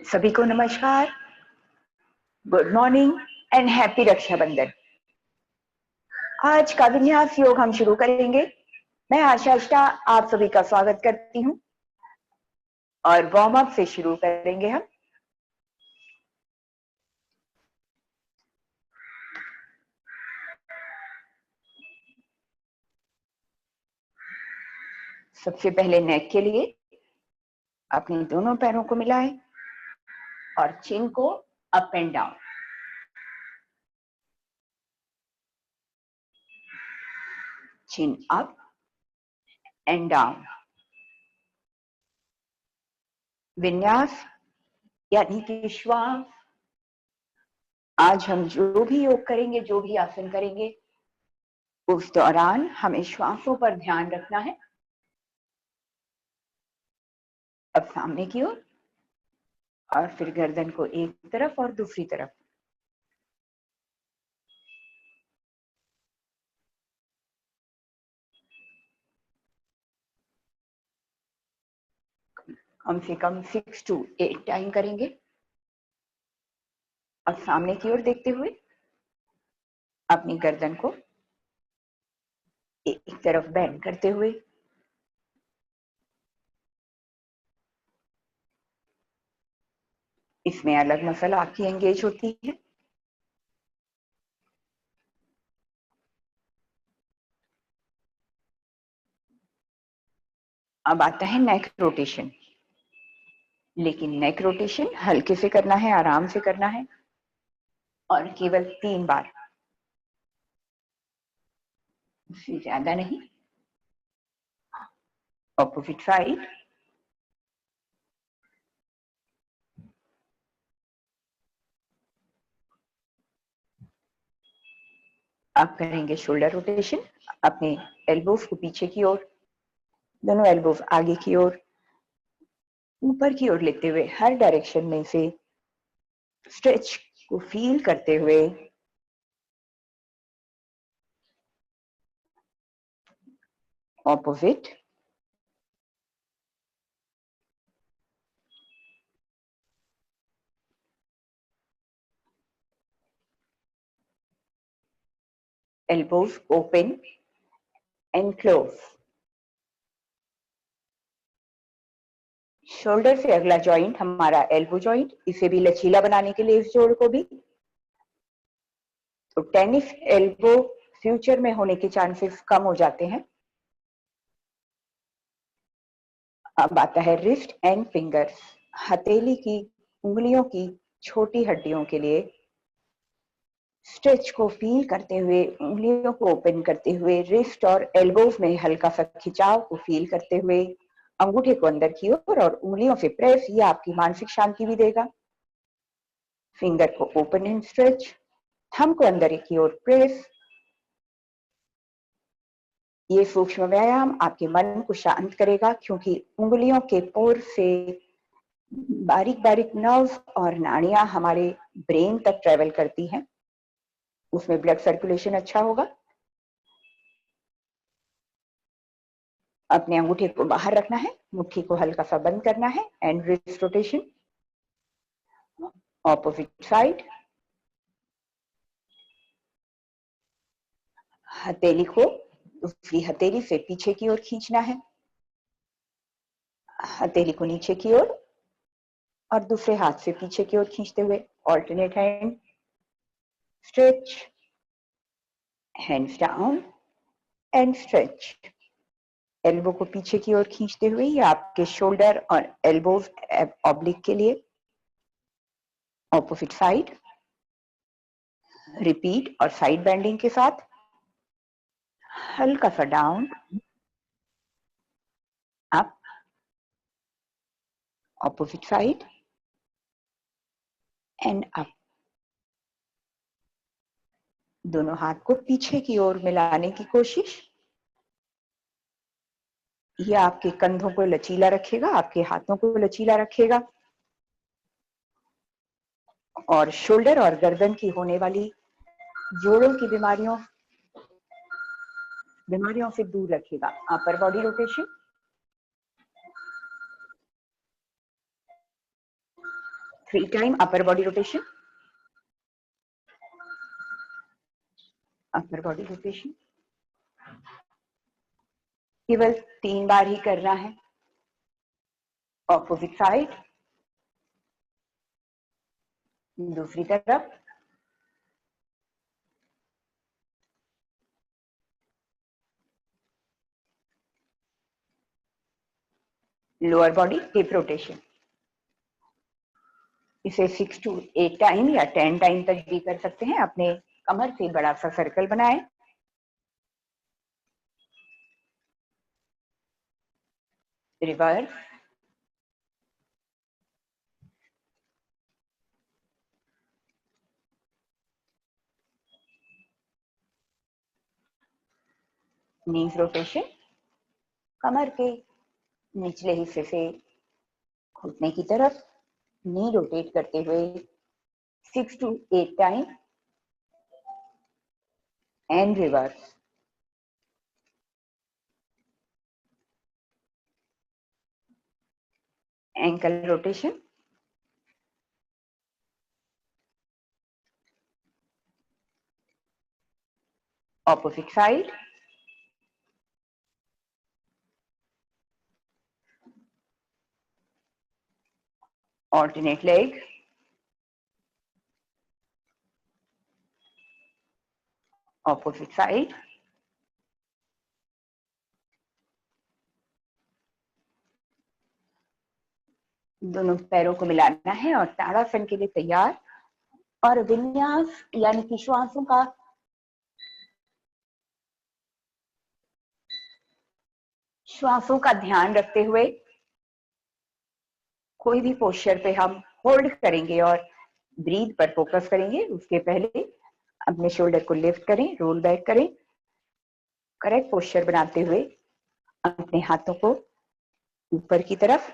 सभी को नमस्कार, good morning and happy Rakshabandhan. आज का विन्यास योग हम शुरू करेंगे। मैं आशा शाह आप सभी का स्वागत करती हूँ और वार्म अप से शुरू करेंगे हम। सबसे पहले नेक के लिए अपने दोनों पैरों को मिलाएं और चिन को up and down. Chin up and down. विन्यास यानी कि श्वास। आज हम जो भी योग करेंगे, जो भी आसन करेंगे, उस दौरान हमें श्वासों पर ध्यान रखना है। अब सामने की ओर और फिर गर्दन को एक तरफ और दूसरी तरफ। कम से कम 6 to 8 टाइम करेंगे। अब सामने की ओर देखते हुए अपनी गर्दन को एक तरफ बेंड करते हुए इसमें अलग मसल आपकी एंगेज होती है। अब आता है नेक रोटेशन, लेकिन नेक रोटेशन हल्के से करना है, आराम से करना है और केवल 3 बार, उससे ज्यादा नहीं। Opposite side. अब करेंगे शोल्डर रोटेशन। अपने एल्बोज को पीछे की ओर, दोनों एल्बोज आगे की ओर, ऊपर की ओर लेते हुए हर डायरेक्शन में से स्ट्रेच को फील करते हुए opposite. elbows open and close। Shoulder से अगला जॉइंट हमारा एल्बो जॉइंट, इसे भी लचीला बनाने के लिए इस जोड़ को भी, तो टेनिस एल्बो फ्यूचर में होने के चांसेस कम हो जाते हैं। अब आता है रिस्ट एंड फिंगर्स। हथेली की उंगलियों की छोटी हड्डियों के लिए स्ट्रेच को फील करते हुए, उंगलियों को ओपन करते हुए, रिस्ट और एल्बोज में हल्का सा खिंचाव को फील करते हुए अंगूठे को अंदर की ओर और उंगलियों से प्रेस, ये आपकी मानसिक शांति भी देगा। फिंगर को ओपन एंड स्ट्रेच, थंब को अंदर की ओर प्रेस। ये सूक्ष्म व्यायाम आपके मन को शांत करेगा, क्योंकि उंगलियों के पोर से बारीक बारीक नर्व और नाड़ियां हमारे ब्रेन तक ट्रेवल करती हैं, उसमें ब्लड सर्कुलेशन अच्छा होगा। अपने अंगूठे को बाहर रखना है, मुट्ठी को हल्का सा बंद करना है and wrist rotation. Opposite side. हथेली को दूसरी हथेली से पीछे की ओर खींचना है, हथेली को नीचे की ओर और दूसरे हाथ से पीछे की ओर खींचते हुए alternate hand stretch, hands down and stretch. Elbow को पीछे की ओर खींचते हुए, ये आपके शोल्डर और एल्बोज ऑब्लिक के लिए। Opposite side. रिपीट और साइड बेंडिंग के साथ हल्का सा down, up, opposite side and up. दोनों हाथ को पीछे की ओर मिलाने की कोशिश। यह आपके कंधों को लचीला रखेगा, आपके हाथों को लचीला रखेगा और शोल्डर और गर्दन की होने वाली जोड़ों की बीमारियों से दूर रखेगा। Upper body rotation. 3 time upper body rotation, upper body rotation केवल 3 बार ही करना है। ऑपोजिट साइड, दूसरी तरफ, लोअर बॉडी हिप रोटेशन, इसे 6 to 8 टाइम या 10 टाइम तक भी कर सकते हैं। अपने कमर से बड़ा सा सर्कल बनाएं, रिवर्स, नीज रोटेशन, कमर के निचले हिस्से से घुटने की तरफ नी रोटेट करते हुए 6 to 8 time and reverse, ankle rotation, opposite side, alternate leg, opposite side, दोनों पैरों को मिलाना है और ताड़ासन के लिए तैयार। और विन्यास यानी कि श्वासों का ध्यान रखते हुए कोई भी पोस्चर पे हम होल्ड करेंगे और ब्रीथ पर फोकस करेंगे। उसके पहले अपने शोल्डर को लिफ्ट करें, रोल बैक करें, करेक्ट पोस्चर बनाते हुए अपने हाथों को ऊपर की तरफ,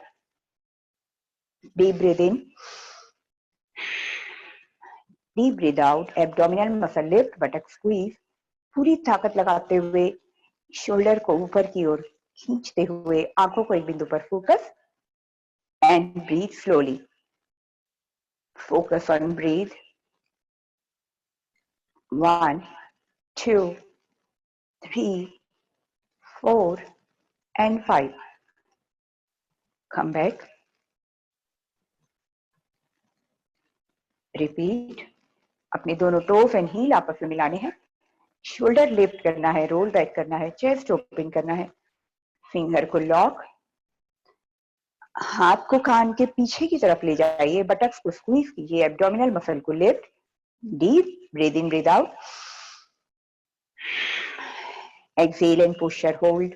deep breath in, deep breath out, abdominal muscle lift, buttock squeeze, पूरी ताकत लगाते हुए शोल्डर को ऊपर की ओर खींचते हुए आंखों को एक बिंदु पर focus and breath slowly, focus on breath, 1 2 3 4 and 5, come back, repeat, अपने दोनों टोस एंड हील आपस में मिलाने हैं, शोल्डर लिफ्ट करना है, रोल बैक करना है, चेस्ट ओपन करना है, फिंगर को लॉक, हाथ को कान के पीछे की तरफ ले जाइए, बटक्स को स्क्वीज कीजिए, एब्डोमिनल मसल को lift, deep breath in breath out, exhale and posture hold,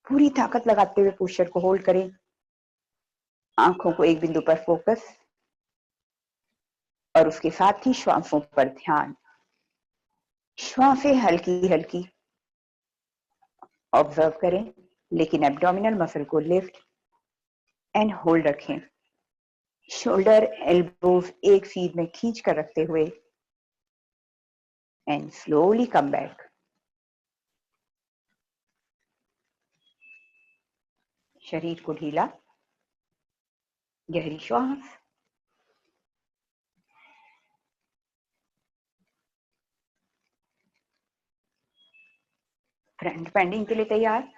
पूरी ताकत लगाते हुए पोस्चर को होल्ड करें, आंखों को एक बिंदु पर फोकस और उसके साथ ही श्वासों पर ध्यान, श्वासें हल्की हल्की ऑब्जर्व करें, लेकिन एब्डोमिनल मसल को लिफ्ट एंड होल्ड रखें, शोल्डर एल्बोज एक सीध में खींच कर रखते हुए एंड स्लोली कम बैक, शरीर को ढीला, गहरी श्वास, फ्रंट बेंडिंग के लिए तैयार।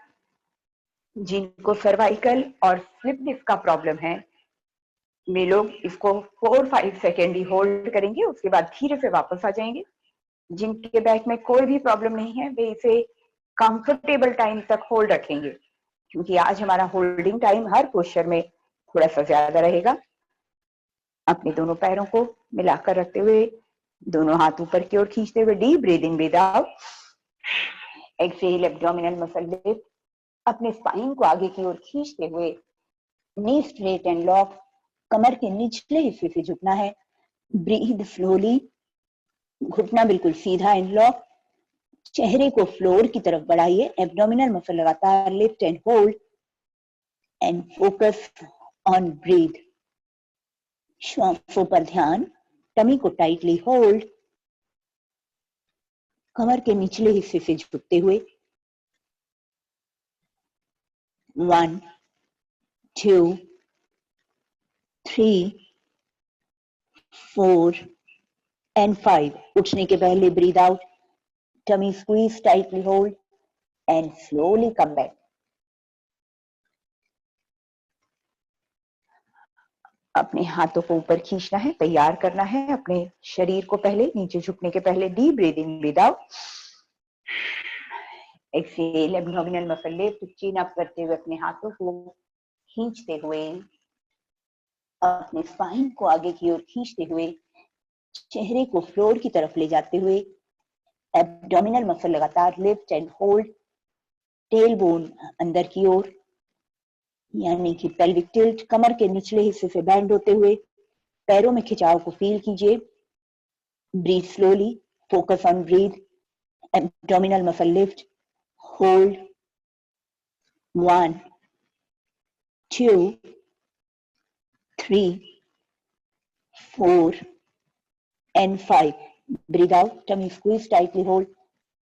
जिनको सर्वाइकल और स्लिप डिस्क का प्रॉब्लम है वे लोग इसको 4-5 सेकेंड ही होल्ड करेंगे, उसके बाद धीरे से वापस आ जाएंगे। जिनके बैक में कोई भी प्रॉब्लम नहीं है वे इसे कंफर्टेबल टाइम तक होल्ड रखेंगे, क्योंकि आज हमारा होल्डिंग टाइम हर पोस्चर में थोड़ा सा ज्यादा रहेगा। अपने दोनों पैरों को मिलाकर रखते हुए दोनों हाथ ऊपर की ओर खींचते हुए deep breathing breathe out, exhale abdominal muscle lift, अपने स्पाइन को आगे की ओर खींचते हुए नी स्ट्रेट एंड लॉक, कमर के निचले हिस्से से झुकना है, ब्रीथ स्लोली, घुटना बिल्कुल सीधा एंड लॉक, चेहरे को फ्लोर की तरफ बढ़ाइए, एब्डोमिनल मसल लगातार lift and hold and focus on breath, श्वासों पर ध्यान, टमी को टाइटली होल्ड, कमर के निचले हिस्से से झुकते हुए 1 2 3 4 and 5. उठने के पहले breathe out, tummy squeeze, tightly hold and slowly come back. अपने हाथों को ऊपर खींचना है, तैयार करना है अपने शरीर को। पहले नीचे झुकने के पहले deep breathing, breathe out, exhale, abdominal muscle lift, chin up करते हुए अपने हाथों को खींचते हुए, अपने स्पाइन को आगे की ओर खींचते हुए, चेहरे को फ्लोर की तरफ ले जाते हुए, एब्डोमिनल मसल लगातार lift and hold, tail bone अंदर की ओर, यानी कि पेल्विक टिल्ट, कमर के निचले हिस्से से बैंड होते हुए, पैरों में खिंचाव को फील कीजिए। Breath slowly, focus on breath, abdominal muscle lift, hold, 1 2 3 4 and 5. Breathe out, tummy squeeze, tightly hold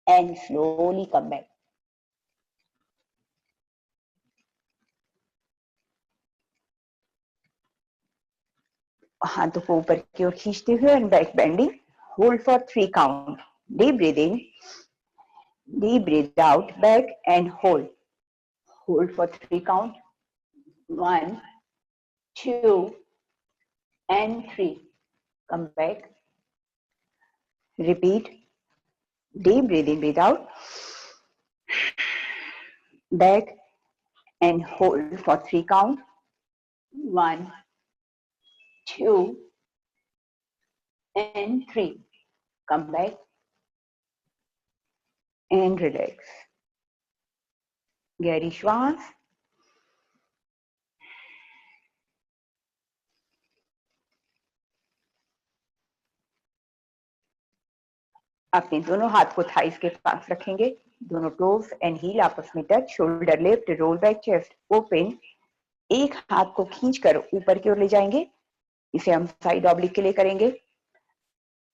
and slowly come back. हाथों को ऊपर की ओर खींचते हुए and back bending. Hold for 3 count. Deep breathing. Deep breathe out, back and hold. Hold for 3 count. 1 2 and 3. Come back. Repeat. Deep breathing, breathe out. Back and hold for 3 count. 1 2 and 3. Come back and relax. गहरी श्वास। अपने दोनों हाथ को thighs के पास रखेंगे, दोनों toast and heal आपस में touch, shoulder lift, roll back, chest open. एक हाथ को खींचकर ऊपर की ओर ले जाएंगे, इसे हम साइड ऑब्लिक के लिए करेंगे।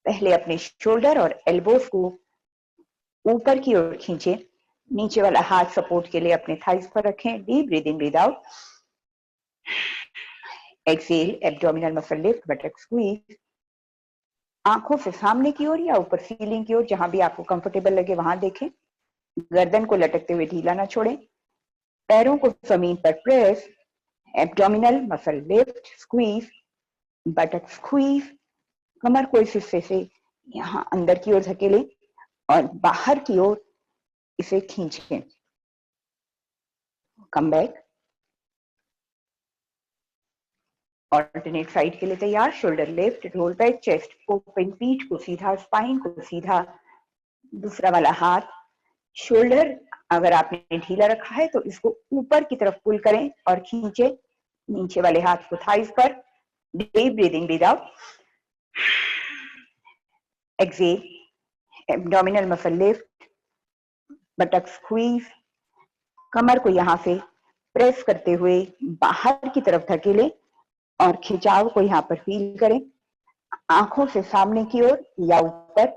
पहले अपने शोल्डर और एल्बोस को ऊपर की ओर खींचे, नीचे वाला हाथ सपोर्ट के लिए अपने थाइस पर रखें। Deep breathing, breathe out, exhale, abdominal muscle lift, buttock squeeze. आंखों से सामने की ओर या ऊपर सीलिंग की ओर, जहां भी आपको कंफर्टेबल लगे वहां देखें। गर्दन को लटकते हुए ढीला ना छोड़ें, पैरों को जमीन पर press, abdominal muscle lift, squeeze, buttock squeeze. कमर को इस हिस्से से यहां अंदर की ओर धकेलें और बाहर की ओर इसे खींचें। Come back. ऑल्टरनेट साइड के लिए तैयार, shoulder lift, roll back, chest open, पीठ को सीधा, स्पाइन को सीधा। दूसरा वाला हाथ शोल्डर अगर आपने ढीला रखा है तो इसको ऊपर की तरफ पुल करें और खींचे, नीचे वाले हाथ को थाइस पर। Deep breathing, breathe out, exhale, abdominal muscle lift, buttock squeeze. कमर को यहां से प्रेस करते हुए बाहर की तरफ धकेलें और खिंचाव को यहां पर फील करें। आंखों से सामने की ओर या ऊपर,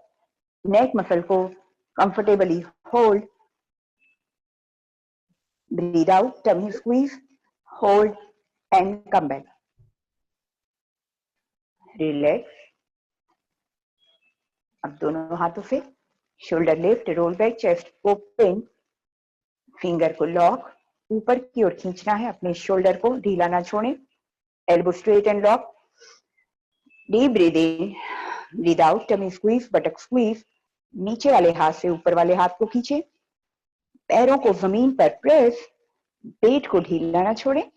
नेक मसल को comfortably hold. Breathe out, tummy squeeze, hold and come back. Relax. अब दोनों हाथों से shoulder lift, roll back, chest open, finger को लॉक, ऊपर की ओर खींचना है, अपने शोल्डर को ढीला ना छोड़ें, elbow straight and lock. Deep breathing, breathe out, tummy squeeze, buttock squeeze. नीचे वाले हाथ से ऊपर वाले हाथ को खींचे, पैरों को जमीन पर प्रेस, पेट को ढीला ना छोड़ें,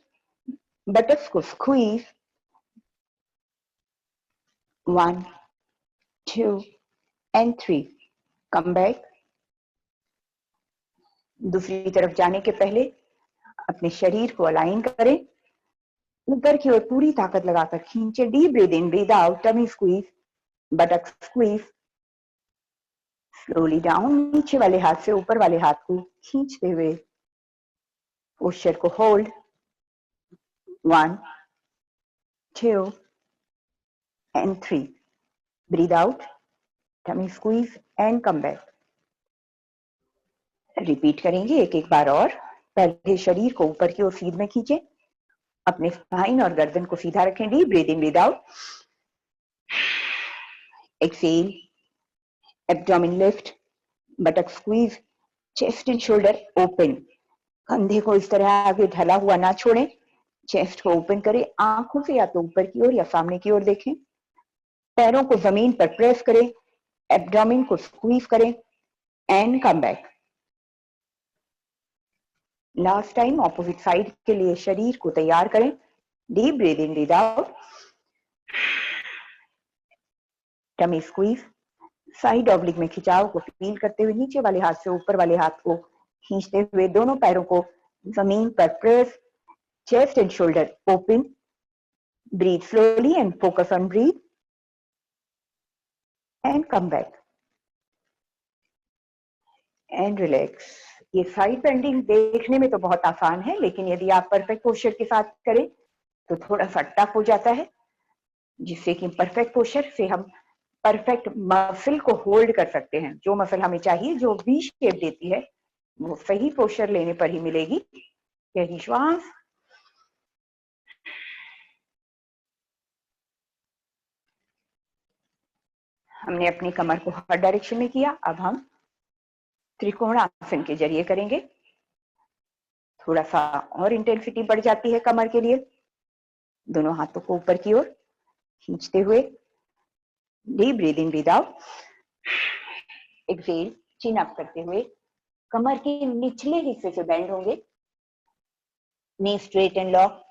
बटक्स को स्क्वीज। 1 2 and 3. Come back. दूसरी तरफ जाने के पहले अपने शरीर को अलाइन करें, ऊपर की ओर पूरी ताकत लगाकर खींचे। Deep breath in, breath out, tummy squeeze, buttock squeeze. Slowly down, नीचे वाले हाथ से ऊपर वाले हाथ को खींचते हुए पोस्चर को hold. 1 2 and 3. Breathe out, tummy squeeze and come back. Repeat करेंगे एक एक बार और। पहले शरीर को ऊपर की ओर सीध में खींचे, अपने स्पाइन और गर्दन को सीधा रखें। Deep breath in, breath out, Exhale, abdomen lift, buttock squeeze, chest and shoulder open. कंधे को इस तरह आगे ढला हुआ ना छोड़ें, चेस्ट को ओपन करें, आंखों से या तो ऊपर की ओर या सामने की ओर देखें, पैरों को जमीन पर प्रेस करें, एब्डोमेन को स्क्वीज करें and come back. Last time opposite side के लिए शरीर को तैयार करें। Deep breath in, breath out, tummy squeeze, side oblique में खिंचाव को फील करते हुए नीचे वाले हाथ से ऊपर वाले हाथ को खींचते हुए दोनों पैरों को जमीन पर press, chest and shoulder open, breathe slowly and focus on breathe and come back and relax। ये साइड बेंडिंग देखने में तो बहुत आसान है, लेकिन यदि आप परफेक्ट पोस्चर के साथ करें तो थोड़ा सा टफ हो जाता है, जिससे कि परफेक्ट पोस्चर से हम परफेक्ट मसल को होल्ड कर सकते हैं। जो मसल हमें चाहिए, जो वी शेप देती है, वो सही पोस्चर लेने पर ही मिलेगी। यही श्वास, हमने अपनी कमर को हर डायरेक्शन में किया। अब हम त्रिकोणासन के जरिए करेंगे। थोड़ा सा और इंटेंसिटी बढ़ जाती है कमर के लिए। दोनों हाथों को ऊपर की ओर खींचते हुए deep breath in, breath out, exhale, chin up करते हुए कमर के निचले हिस्से से बेंड होंगे, knee straight and lock,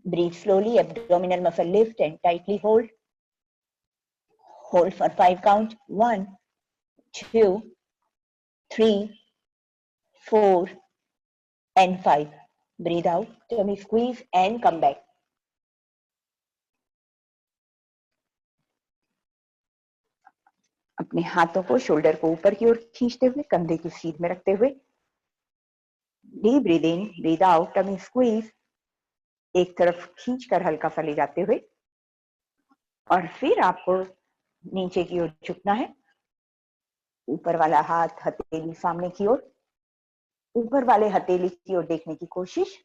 breathe slowly, abdominal muscle lift and tightly hold, hold for 5 count, 1 2 3 4 and 5, breathe out, tummy squeeze and come back। अपने हाथों को शोल्डर को ऊपर की ओर खींचते हुए कंधे की सीध में रखते हुए deep breath in, breath out, tummy squeeze, एक तरफ खींचकर हल्का सा ले जाते हुए, और फिर आपको नीचे की ओर झुकना है। ऊपर वाला हाथ हथेली सामने की ओर, ऊपर वाले हथेली की ओर देखने की कोशिश,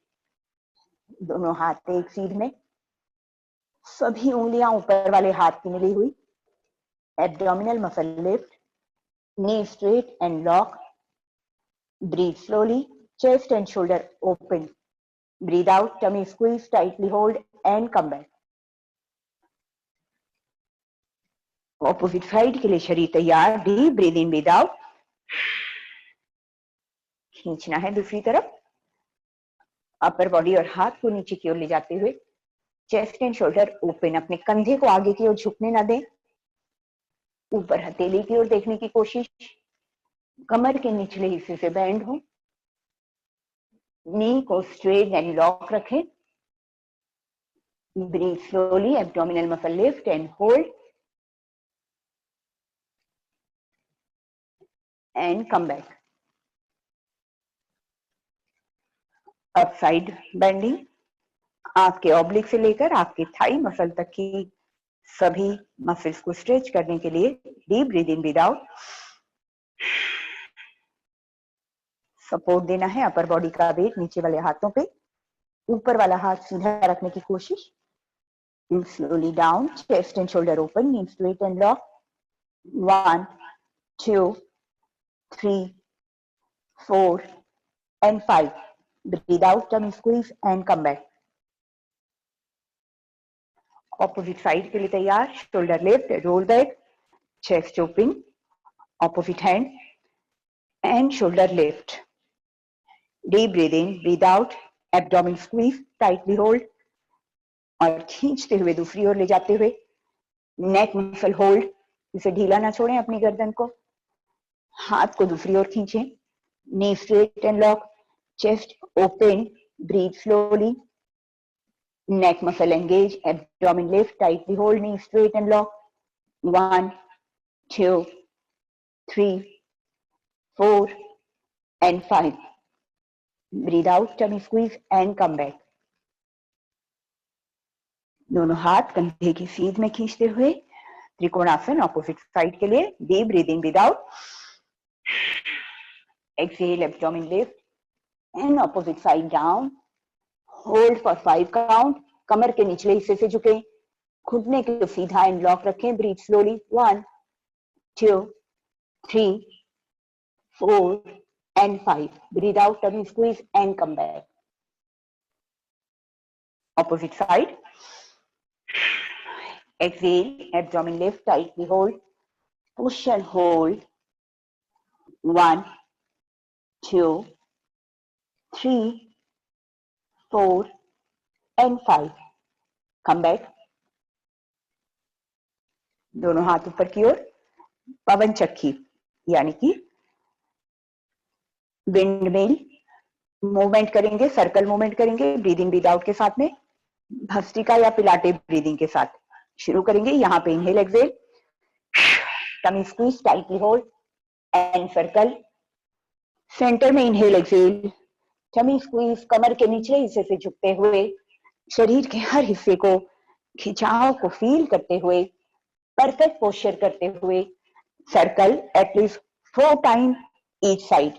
दोनों हाथ एक सीध में, सभी उंगलियां ऊपर वाले हाथ की मिली हुई, abdominal muscle lift, knee straight and lock, breathe slowly, chest and shoulder open, breathe out, tummy squeeze, tightly hold and come back। Opposite side के लिए शरीर तैयार। Deep breath in, breath out, खींचना है दूसरी तरफ, अपर बॉडी और हाथ को नीचे की ओर ले जाते हुए चेस्ट एंड शोल्डर ओपन, अपने कंधे को आगे की ओर झुकने ना दें, ऊपर हथेली की ओर देखने की कोशिश, कमर के निचले हिस्से से बैंड हो, नी को स्ट्रेट एंड लॉक रखें, breath slowly, abdominal muscle lift and hold and come back. अब साइड बेंडिंग, आपके ऑब्लिक से लेकर आपके थाई मसल तक की सभी मसल्स को स्ट्रेच करने के लिए deep breath in, breath out, support देना है अपर बॉडी का वेट नीचे वाले हाथों पे, ऊपर वाला हाथ सीधा रखने की कोशिश, slowly down, chest and shoulder open, knee straight and lock, 1 2 3 4 and 5, breathe out, tummy squeeze and come back। Opposite side के लिए तैयार। Shoulder lift, roll back, chest open, opposite hand and shoulder lift, deep breath in, breath out, abdomen squeeze, tightly hold, और खींचते हुए दूसरी ओर ले जाते हुए नेक मसल होल्ड, इसे ढीला ना छोड़ें, अपनी गर्दन को, हाथ को दूसरी ओर खींचें, नी straight and lock, chest open, breathe slowly, neck muscle engage, abdomen lift, tightly hold, knee straight and lock, 1 2 3 4 and 5, breathe out, tummy squeeze and come back। दोनों हाथ कंधे की सीध में खींचते हुए त्रिकोणासन ऑपोजिट साइड के लिए, deep breathing, breath out, exhale, abdomen lift and opposite side down, hold for 5 count, कमर के निचले हिस्से से झुके, घुटने को सीधा एंड लॉक रखें। Breath slowly, 1 2 3 4 and 5. Breathe out, tummy squeeze and come back. Opposite side. Exhale, abdomen lift, tightly hold. Push and hold. 1 2 3 4 and 5. Come back. दोनों हाथ ऊपर की ओर, पवन चक्की यानी कि विंड मिल मूवमेंट करेंगे, सर्कल मूवमेंट करेंगे ब्रीदिंग ब्रीद आउट के साथ में, भस्त्रिका या पिलाटे ब्रीदिंग के साथ शुरू करेंगे। यहाँ पे inhale exhale, tummy squeeze, tightly hold and circle. Centre में इनहेल एक्सहेल, टमी स्क्वीज, कमर के निचले हिस्से से झुकते हुए शरीर के हर हिस्से को, खिंचाव को फील करते हुए, परफेक्ट पोस्चर करते हुए circle at least 4 time each side.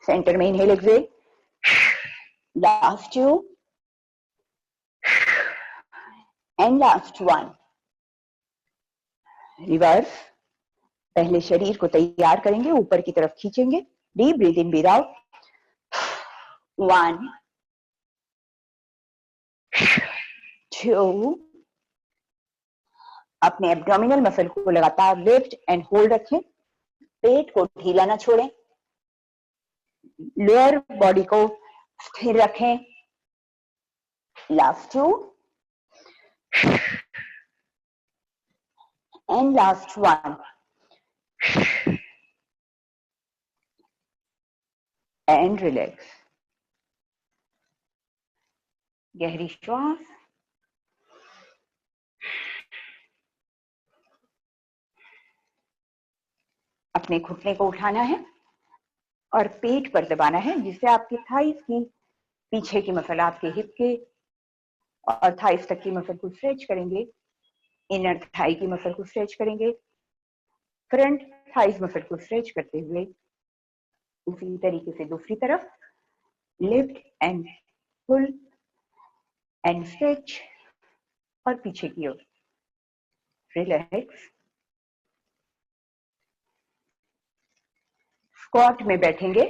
Centre में inhale exhale, last 2 and last 1। Reverse, पहले शरीर को तैयार करेंगे, ऊपर की तरफ खींचेंगे। Deep breath in, breath out, 1 2। अपने एब्डोमिनल मसल को लगातार लिफ्ट एंड होल्ड रखें, पेट को ढीला ना छोड़ें, लोअर बॉडी को स्थिर रखें। Last 2 and last 1 and relax. गहरी श्वास, अपने घुटने को उठाना है और पेट पर दबाना है, जिससे आपके थाइस की पीछे की मसल, आपके हिप के और थाइस तक की मसल को स्ट्रेच करेंगे। इनर थाई की मसल को स्ट्रेच करेंगे, फ्रंट थाइस मसल को स्ट्रेच करते हुए उसी तरीके से दूसरी तरफ lift and pull and stretch और पीछे की ओर रिलैक्स। स्क्वाट में बैठेंगे,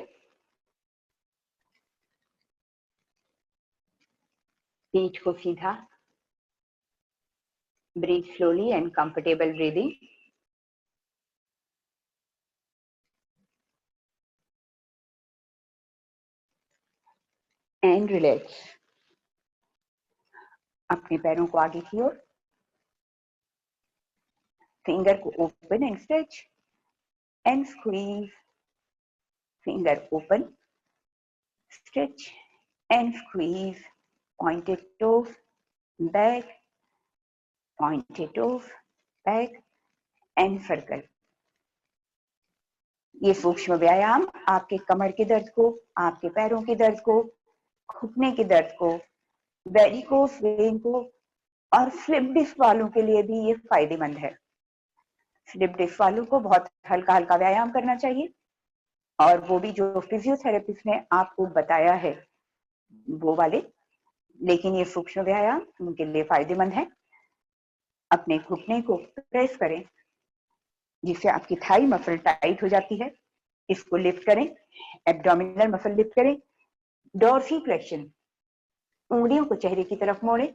पीठ को सीधा, breath slowly and comfortable breathing. And relax. अपने पैरों को आगे की ओर, फिंगर को open and stretch and squeeze, finger open, stretch and squeeze, pointed toes back, pointed toes back and circle। ये सूक्ष्म व्यायाम आपके कमर के दर्द को, आपके पैरों के दर्द को, घुटने के दर्द को, वेरिकोस वेन को और स्लिप डिस्क वालों के लिए भी ये फायदेमंद है। स्लिप डिस्क वालों को बहुत हल्का हल्का व्यायाम करना चाहिए, और वो भी जो फिजियोथेरेपिस्ट ने आपको बताया है वो वाले, लेकिन ये सूक्ष्म व्यायाम उनके लिए फायदेमंद है। अपने घुटने को प्रेस करें, जिससे आपकी थाई मसल टाइट हो जाती है। इसको लिफ्ट करें, एब्डोमिनल मसल लिफ्ट करें, डोर्सिफ्लेक्शन, उंगलियों को चेहरे की तरफ मोड़ें,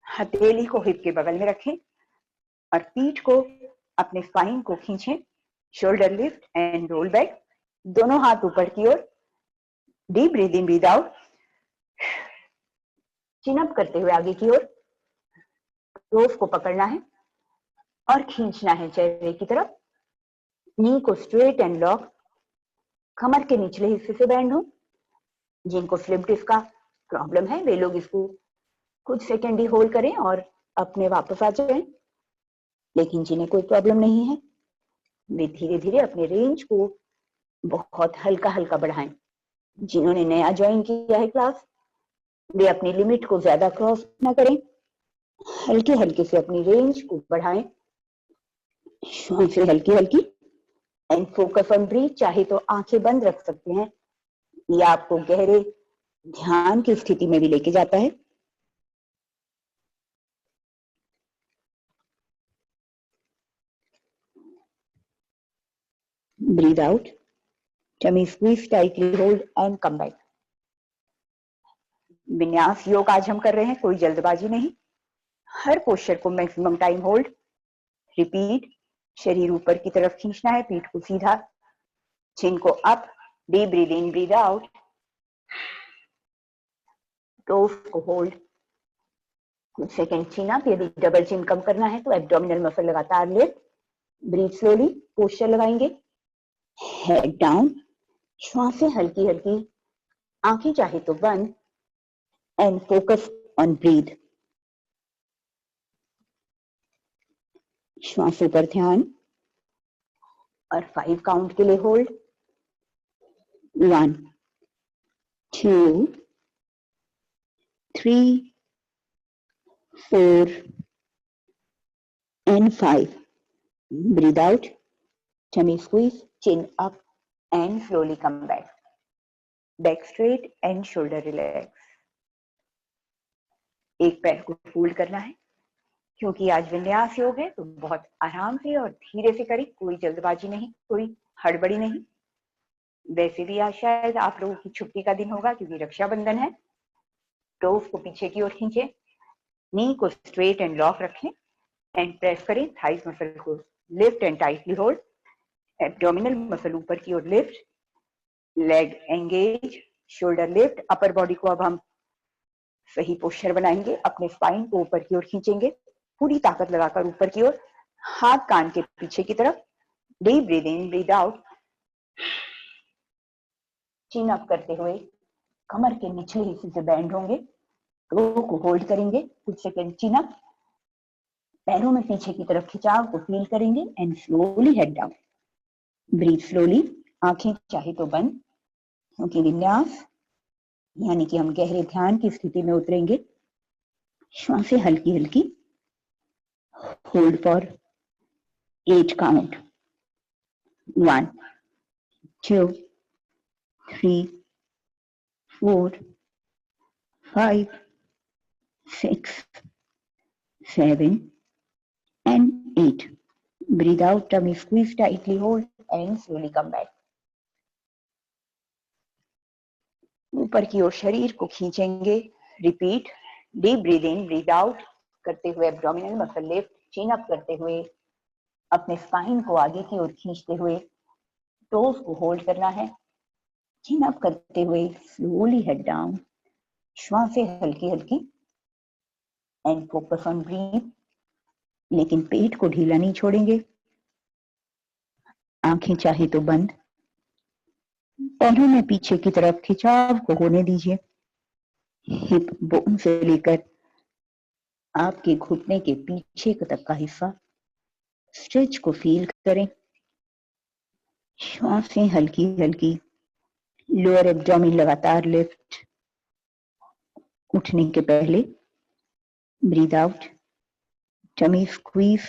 हथेली को हिप के बगल में रखें और पीठ को, अपने स्पाइन को खींचें। Shoulder lift and roll back, दोनों हाथ ऊपर की ओर। Deep breath in, breath out, chin up करते हुए आगे की ओर, टोस को पकड़ना है और खींचना है चेहरे की तरफ। नी को स्ट्रेट एंड लॉक, कमर के निचले हिस्से से बैंड हो। जिनको स्लिप डिस्क का प्रॉब्लम है वे लोग इसको कुछ सेकंड ही होल्ड करें और अपने वापस आ जाएं, लेकिन जिन्हें कोई प्रॉब्लम नहीं है वे धीरे धीरे अपने रेंज को बहुत हल्का हल्का बढ़ाएं। जिन्होंने नया ज्वाइन किया है क्लास, वे अपनी लिमिट को ज्यादा क्रॉस ना करें, हल्के हल्के से अपनी रेंज को बढ़ाएं, सांसें हल्की हल्की एंड फोकस ऑन ब्रीथ। चाहे तो आंखें बंद रख सकते हैं, ये आपको गहरे ध्यान की स्थिति में भी लेके जाता है। Breathe out. Tummy squeeze tightly, hold and come back. विन्यास योग आज हम कर रहे हैं, कोई जल्दबाजी नहीं। हर पोस्चर को मैक्सिमम टाइम होल्ड। रिपीट। शरीर ऊपर की तरफ खींचना है, पीठ को सीधा, चिन को up. Deep breathe in, breathe out. Toes को होल्ड। कुछ सेकंड चिन अप। यदि डबल चिन कम करना है तो एब्डोमिनल मसल लगातार लिफ्ट। Breath slowly. पोस्चर लगाएंगे, हेड डाउन, श्वासें हल्की हल्की, आंखें चाहे तो बंद, एंड फोकस ऑन ब्रीथ। श्वासों पर ध्यान और 5 काउंट के लिए hold. 1 2 3 4 and 5. Breathe out, tummy squeeze, chin up and slowly come back. Back straight and shoulder relax. एक पैर को फोल्ड करना है, क्योंकि आज विन्यास योग है तो बहुत आराम से और धीरे से करें, कोई जल्दबाजी नहीं, कोई हड़बड़ी नहीं। वैसे भी आज शायद आप लोगों की छुट्टी का दिन होगा क्योंकि रक्षाबंधन है। टोस को पीछे की ओर खींचे, नी को स्ट्रेट एंड लॉक रखें एंड प्रेस करें। थाइस मसल को lift and tightly hold. Abdominal muscle ऊपर की ओर lift, leg engage, shoulder lift. Upper body को अब हम सही पोस्चर बनाएंगे, अपने स्पाइन को ऊपर की ओर खींचेंगे, पूरी ताकत लगाकर ऊपर की ओर, हाथ कान के पीछे की तरफ। Deep breathe in, breathe out. Chin up करते हुए कमर के निचले हिस्से से बैंड होंगे, टो को होल्ड करेंगे, कुछ सेकंड चिन अप, पैरों में पीछे की तरफ खिंचाव को फील करेंगे and slowly head down. Breathe slowly, आंखें चाहे तो बंद, क्योंकि विन्यास यानी कि हम गहरे ध्यान की स्थिति में उतरेंगे। श्वासें हल्की हल्की, hold for 8 count. 1 2 3 4 5 6 7 and 8. Breathe out, tummy squeeze tightly, hold and slowly come back. ऊपर की ओर शरीर को खींचेंगे। Repeat. Deep breathe in, breathe out करते हुए abdominal muscle lift, chin up करते हुए अपने स्पाइन को आगे की ओर खींचते हुए टोस को होल्ड करना है। चिन अप करते हुए स्लोली हेड डाउन, श्वासें हल्की हल्की एंड फोकस ऑन ब्रीथ, लेकिन पेट को ढीला नहीं छोड़ेंगे। आंखें चाहे तो बंद, पैरों में पीछे की तरफ खिंचाव को होने दीजिए। हिप बोन से लेकर आपके घुटने के पीछे तक का हिस्सा स्ट्रेच को फील करें। श्वासें हल्की हल्की, लोअर एब्डोमेन लगातार लिफ्ट। उठने के पहले breathe out, tummy squeeze,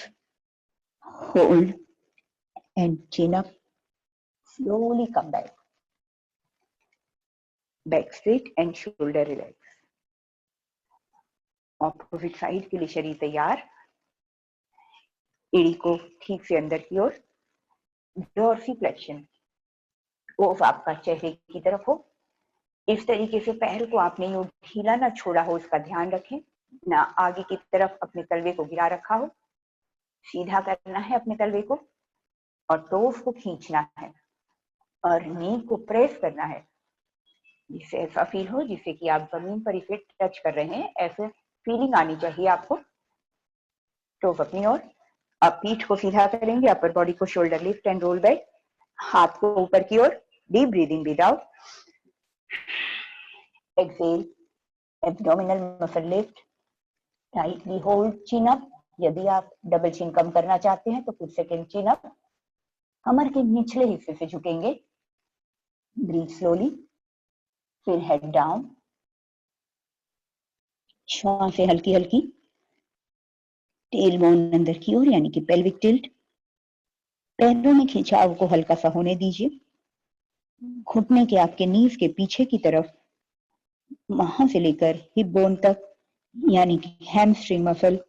hold and chin up, slowly come back. Back straight and shoulder relax. Opposite side के लिए शरीर तैयार। एड़ी को ठीक से अंदर की ओर, डोर्सिफ्लेक्शन, ओफ आपका चेहरे की तरफ हो। इस तरीके से पैर को आपने यूं ढीला ना छोड़ा हो, इसका ध्यान रखें। ना आगे की तरफ अपने तलवे को गिरा रखा हो, सीधा करना है अपने तलवे को और टोस को खींचना है और नी को प्रेस करना है, जिससे ऐसा फील हो जिससे कि आप जमीन पर इसे टच कर रहे हैं, ऐसे फीलिंग आनी चाहिए आपको। टोस अपनी ओर। अब पीठ को सीधा करेंगे, अपर बॉडी को shoulder lift and roll back, हाथ को ऊपर की ओर। Deep breathing, breathe out, exhale, abdominal muscle lift, tightly hold, chin up. यदि आप डबल चिन कम करना चाहते हैं तो कुछ सेकंड चिन अप, कमर के निचले हिस्से से झुकेंगे। ब्रीथ स्लोली, फिर हेड डाउन, श्वासें हल्की हल्की, टेल बोन अंदर की ओर यानी कि पेल्विक टिल्ट। पैरों में खिंचाव को हल्का सा होने दीजिए। घुटने के आपके नीज के पीछे की तरफ, वहां से लेकर हिप बोन तक यानी कि हैमस्ट्रिंग मसल,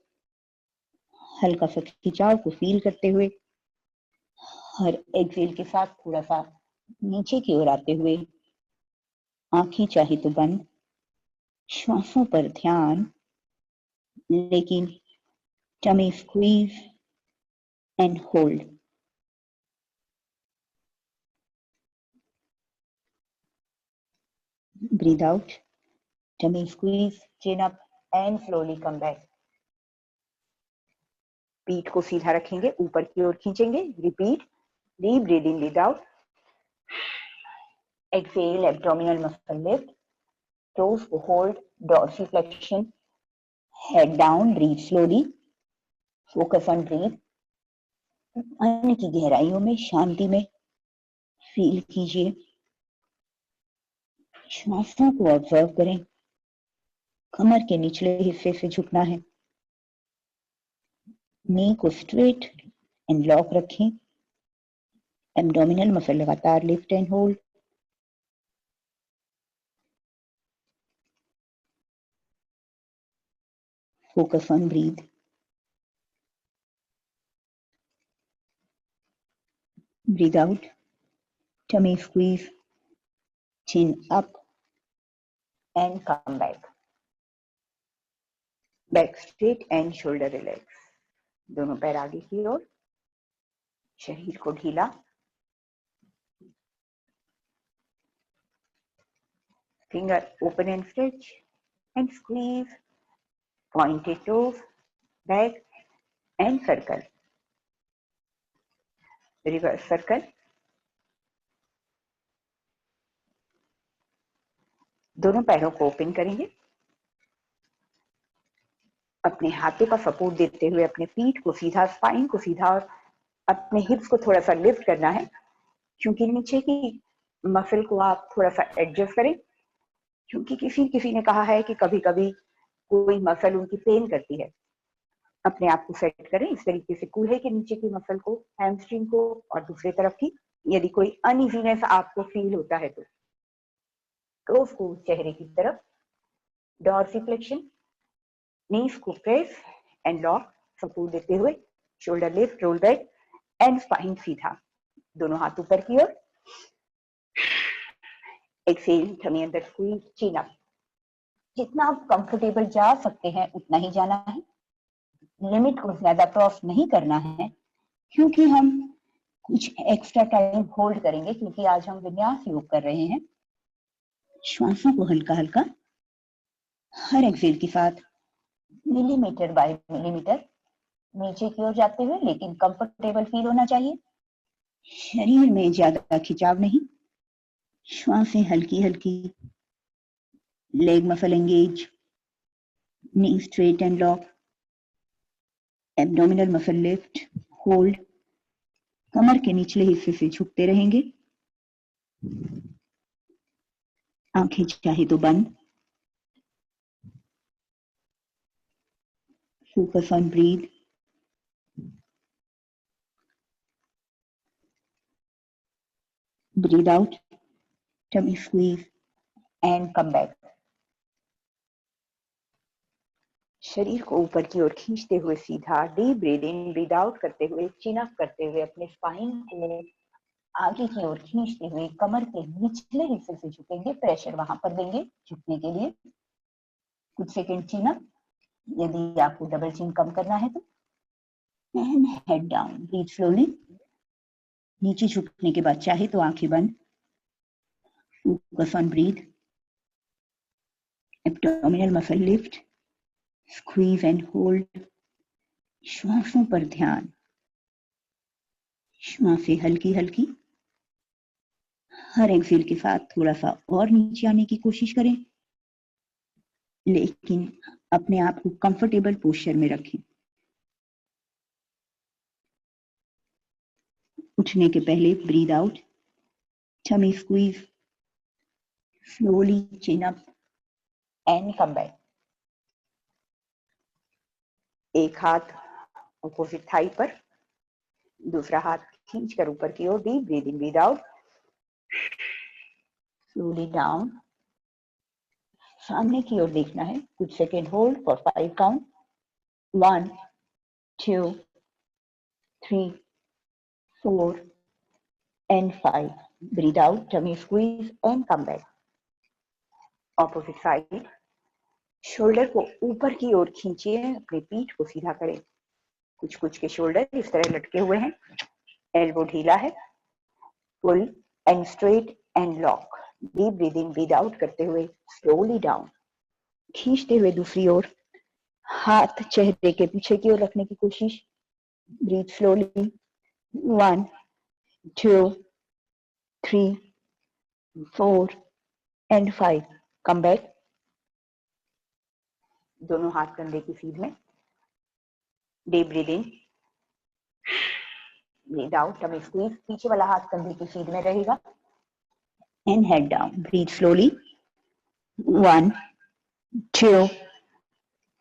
हल्का सा खिंचाव को फील करते हुए हर एक्सेल के साथ थोड़ा सा नीचे की ओर आते हुए आंखें चाहे तो बंद, श्वासों पर ध्यान, लेकिन tummy squeeze and hold. Breath out, tummy squeeze, chin up and slowly come back. पीठ को सीधा रखेंगे, ऊपर की ओर खींचेंगे। Repeat, deep breathing, breathe out, exhale, abdominal muscle lift, toes को hold, dorsiflexion, head down, breathe slowly, focus on breathe। मन की गहराइयों में, शांति में फील कीजिए, श्वासों को ऑब्जर्व करें। कमर के निचले हिस्से से झुकना है, नी को स्ट्रेट एंड लॉक रखें, एब्डोमिनल मसल लगातार lift and hold. Focus on breath. Breath out, tummy squeeze, chin up and come back. Back straight and shoulder relax. दोनों पैर आगे की ओर, शरीर को ढीला। Finger open and stretch and squeeze. Pointed toes back and circle. Reverse circle. दोनों पैरों को ओपन करेंगे, अपने हाथों का सपोर्ट देते हुए अपने पीठ को सीधा, स्पाइन को सीधा और अपने हिप्स को थोड़ा सा लिफ्ट करना है, क्योंकि नीचे की मसल को आप थोड़ा सा एडजस्ट करें, क्योंकि किसी ने कहा है कि कभी कभी कोई मसल उनकी पेन करती है। अपने आप को सेट करें इस तरीके से, कूल्हे के नीचे की मसल को, हैमस्ट्रिंग को और दूसरी तरफ की। यदि कोई अनइजीनेस आपको फील होता है तो क्लोज को चेहरे की तरफ, डॉर्सिफ्लेक्शन, नीज को प्रेस एंड लॉक, सपोर्ट देते हुए shoulder lift, roll back and spine सीधा, दोनों हाथ ऊपर की ओर। एक्सेल, टमी अंदर स्क्वीज, चिन अप। जितना आप कंफर्टेबल जा सकते हैं उतना ही जाना है, लिमिट को ज्यादा क्रॉस नहीं करना है, क्योंकि हम कुछ एक्स्ट्रा टाइम होल्ड करेंगे, क्योंकि आज हम विन्यास योग कर रहे हैं। श्वासों को हल्का हल्का हर एक्सेल के साथ मिलीमीटर बाय मिलीमीटर नीचे की ओर जाते हुए, लेकिन कंफर्टेबल फील होना चाहिए। शरीर में ज्यादा खिंचाव नहीं, श्वासें हल्की हल्की, leg muscle engage, knee straight and lock, abdominal muscle lift, hold. कमर के निचले हिस्से से झुकते रहेंगे, आंखें चाहे तो बंद। Focus on breath. Breath out, tummy squeeze and come back. शरीर को ऊपर की ओर खींचते हुए सीधा, deep breath in, breath out करते हुए, चिन अप करते हुए अपने स्पाइन को आगे की ओर खींचते हुए कमर के निचले हिस्से से झुकेंगे, प्रेशर वहां पर देंगे झुकने के लिए। कुछ सेकंड चिन अप, यदि आपको डबल चिन कम करना है तो, and head down, breathe slowly. नीचे झुकने के बाद चाहे तो आंखें बंद, focus on breath, abdominal muscle lift, squeeze and hold. श्वासों पर ध्यान, श्वासें हल्की हल्की, हर एक्सेल के साथ थोड़ा सा और नीचे आने की कोशिश करें, लेकिन अपने आप को कंफर्टेबल पोस्चर में रखें। उठने के पहले breath out, tummy squeeze, slowly chin up and come back. एक हाथ अपोजिट थाई पर, दूसरा हाथ खींचकर ऊपर की ओर, deep breathing, breathe out, slowly down. सामने की ओर देखना है, कुछ second hold for 5 count, 1 2 3 4 and 5. Breathe out, tummy squeeze and come back. Opposite side. Shoulder को ऊपर की ओर खींचिए, अपनी पीठ को सीधा करें. कुछ के शोल्डर इस तरह लटके हुए हैं, एल्बो ढीला है. Pull and straight and lock. Deep breathing, breathe out करते हुए स्लोली डाउन. खींचते हुए दूसरी ओर, हाथ चेहरे के पीछे की ओर रखने की कोशिश. Breath slowly. 1 2 3 4 and 5. Come back. दोनों हाथ कंधे की सीध में. Deep breathing, breathe out, tummy squeeze. पीछे वाला हाथ कंधे की सीध में रहेगा. And head down. Breathe slowly. 1 2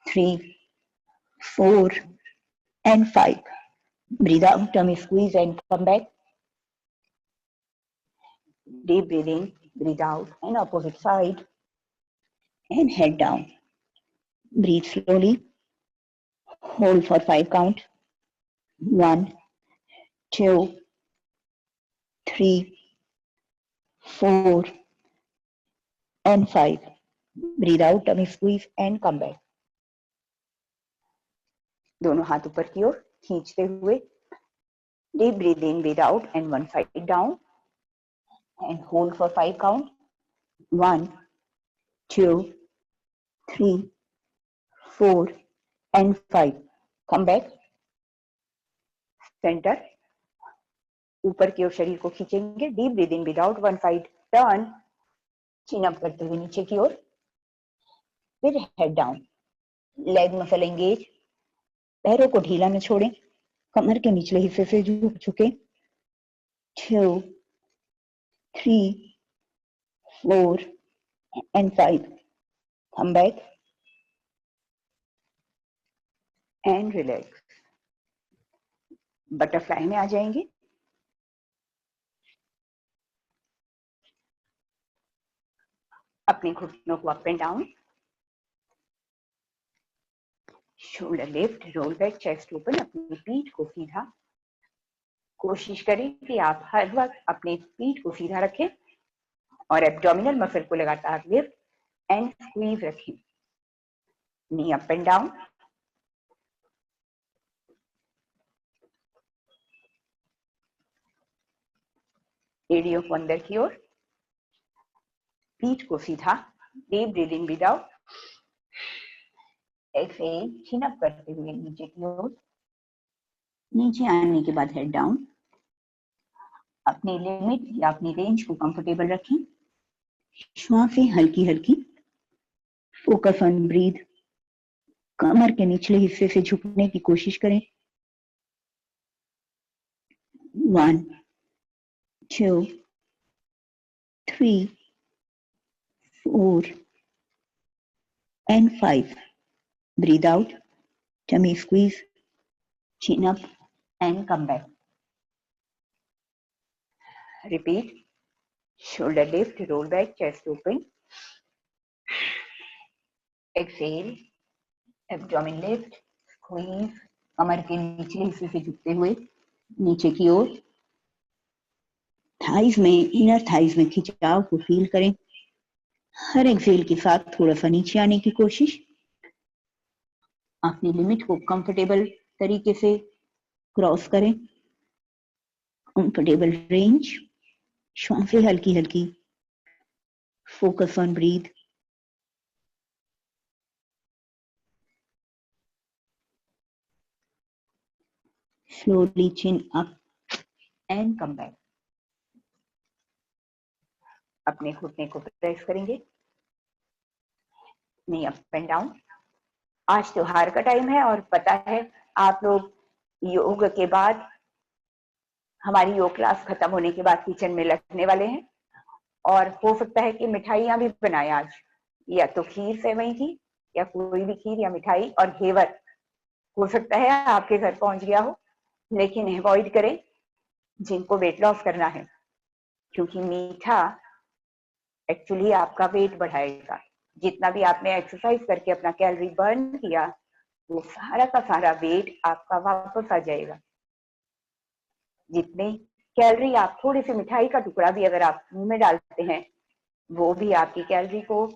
3 4 and 5. Breathe out, tummy squeeze and come back. Deep breathing, breathe out and opposite side and head down. Breathe slowly. Hold for 5 count. 1 2 3 4 and 5. Breathe out, tummy squeeze and come back. दोनों हाथ ऊपर की ओर खींचते हुए. Deep breathe in, breathe out and one side down and hold for 5 count. 1 2 3 4 and 5. Come back. Center. ऊपर की ओर शरीर को खींचेंगे. Deep breathe in, breathe out, one side turn. chin up करते हुए नीचे की ओर. फिर head down. Leg muscle engage. पैरों को ढीला न छोड़ें. कमर के निचले हिस्से से झुके. 2 3 4 and 5. Come back and relax. Butterfly में आ जाएंगे. अपने घुटनों को up and down. Shoulder lift, roll back, chest open. अपनी पीठ को सीधा. कोशिश करें कि आप हर वक्त अपनी पीठ को सीधा रखें और एब्डोमिनल मसल को लगातार लिफ्ट एंड स्क्वीज रखें. नी अप एंड डाउन. एड़ियों को अंदर की ओर. पीठ को सीधा. Deep breathing, breathe out. Exhale, चिन अप करते हुए नीचे की ओर. नीचे आने के बाद हेड डाउन. अपनी लिमिट या अपनी रेंज को कंफर्टेबल रखें. श्वासें हल्की हल्की. Focus on breathe. कमर के निचले हिस्से से झुकने की कोशिश करें. 1 2 3 4 and 5. Breathe out, tummy squeeze, chin up and come back. Repeat. Shoulder lift, roll back, chest open. Exhale, abdomen lift, squeeze. कमर के निचले हिस्से से झुकते हुए नीचे की ओर. थाइज में, इनर थाइज में खिंचाव को फील करें. हर एक्सेल के साथ थोड़ा सा नीचे आने की कोशिश. अपनी लिमिट को कंफर्टेबल तरीके से क्रॉस करें. Comfortable range. श्वासें हल्की हल्की. Focus on breath. Slowly chin up and come back. अपने घुटने को प्रेस करेंगे. Knee up and down. आज त्योहार का टाइम है और पता है आप लोग योग के बाद, हमारी योग क्लास खत्म होने के बाद किचन में लगने वाले हैं और हो सकता है कि मिठाइयां भी बनाए आज. या तो खीर सेवई की या कोई भी खीर या मिठाई, और घेवर हो सकता है आपके घर पहुंच गया हो. लेकिन अवॉइड करें जिनको वेट लॉस करना है, क्योंकि मीठा एक्चुअली आपका वेट बढ़ाएगा. जितना भी आपने एक्सरसाइज करके अपना कैलोरी बर्न किया, वो सारा का सारा वेट आपका वापस आ जाएगा. जितने कैलोरी आप थोड़ी सी मिठाई का टुकड़ा भी अगर आप मुंह में डालते हैं, वो भी आपकी कैलोरी को,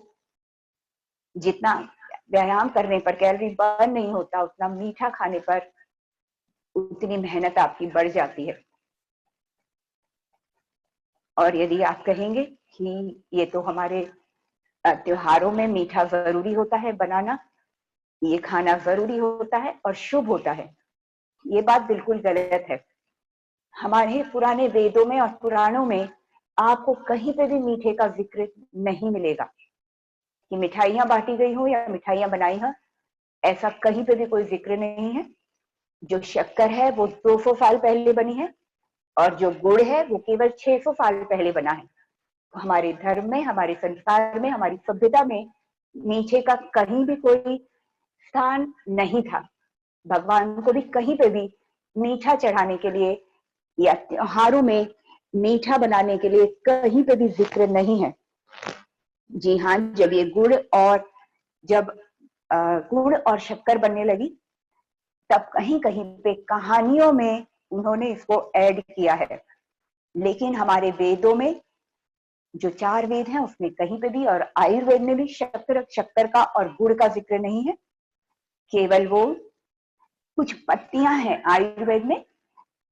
जितना व्यायाम करने पर कैलोरी बर्न नहीं होता, उतना मीठा खाने पर उतनी मेहनत आपकी बढ़ जाती है। और यदि आप कहेंगे कि ये तो हमारे त्योहारों में मीठा जरूरी होता है बनाना, ये खाना जरूरी होता है और शुभ होता है, ये बात बिल्कुल गलत है। हमारे पुराने वेदों में और पुराणों में आपको कहीं पे भी मीठे का जिक्र नहीं मिलेगा कि मिठाइयां बांटी गई हो या मिठाइयां बनाई हो, ऐसा कहीं पे भी कोई जिक्र नहीं है। जो शक्कर है वो 200 साल पहले बनी है और जो गुड़ है वो केवल 600 साल पहले बना है। हमारे धर्म में, हमारे संस्कार में, हमारी सभ्यता में मीठे का कहीं भी कोई स्थान नहीं था। भगवान को भी कहीं पे भी मीठा चढ़ाने के लिए या त्योहारों में मीठा बनाने के लिए कहीं पे भी जिक्र नहीं है। जी हाँ, जब ये गुड़ और शक्कर बनने लगी, तब कहीं कहीं पे कहानियों में उन्होंने इसको ऐड किया है। लेकिन हमारे वेदों में, जो 4 वेद हैं उसमें कहीं पे भी, और आयुर्वेद में भी शक्कर का और गुड़ का जिक्र नहीं है। केवल वो कुछ पत्तियां हैं आयुर्वेद में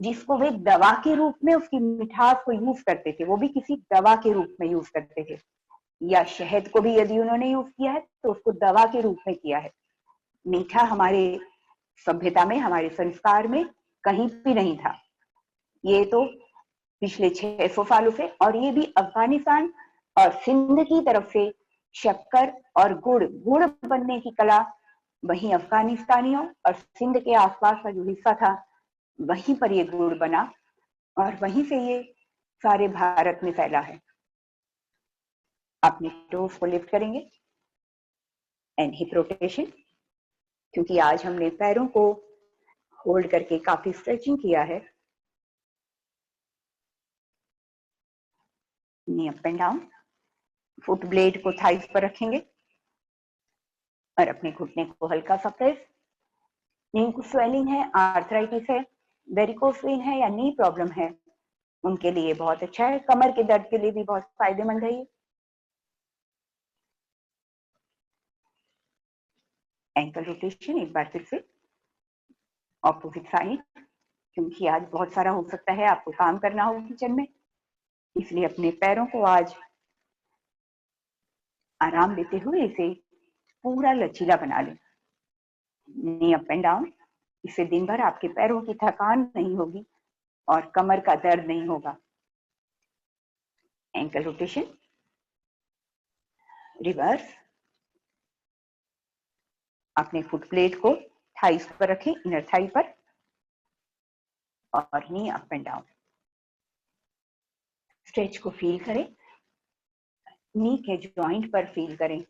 जिसको वे दवा के रूप में, उसकी मिठास को यूज करते थे, वो भी किसी दवा के रूप में यूज करते थे। या शहद को भी यदि उन्होंने यूज किया है तो उसको दवा के रूप में किया है। मीठा हमारे सभ्यता में, हमारे संस्कार में कहीं भी नहीं था। ये तो पिछले 600 सालों से, और ये भी अफगानिस्तान और सिंध की तरफ से शक्कर और गुड़ बनने की कला वहीं अफगानिस्तानियों और सिंध के आसपास का जो हिस्सा था वहीं पर ये गुड़ बना और वहीं से ये सारे भारत में फैला है। अपने टोस को लिफ्ट करेंगे एंड हिप रोटेशन, क्योंकि आज हमने पैरों को होल्ड करके काफी स्ट्रेचिंग किया है। Knee up and down, foot blade को थाइस पर रखेंगे और अपने घुटने को हल्का सा प्रेस। नी को स्वेलिंग है, आर्थराइटिस है, वेरिकोस वेन है या नी प्रॉब्लम है, उनके लिए बहुत अच्छा है। कमर के दर्द के लिए भी बहुत फायदेमंद है ये। एंकल रोटेशन एक बार फिर से ऑपोजिट साइड, क्योंकि आज बहुत सारा हो सकता है आपको काम करना हो किचन में, इसलिए अपने पैरों को आज आराम देते हुए इसे पूरा लचीला बना लें। नी अप एंड डाउन, इससे दिन भर आपके पैरों की थकान नहीं होगी और कमर का दर्द नहीं होगा। एंकल रोटेशन रिवर्स, अपने फुट प्लेट को थाइस पर रखें, इनर थाई पर, और नी अप एंड डाउन। स्ट्रेच को फील करें, नी के जॉइंट पर फील करें।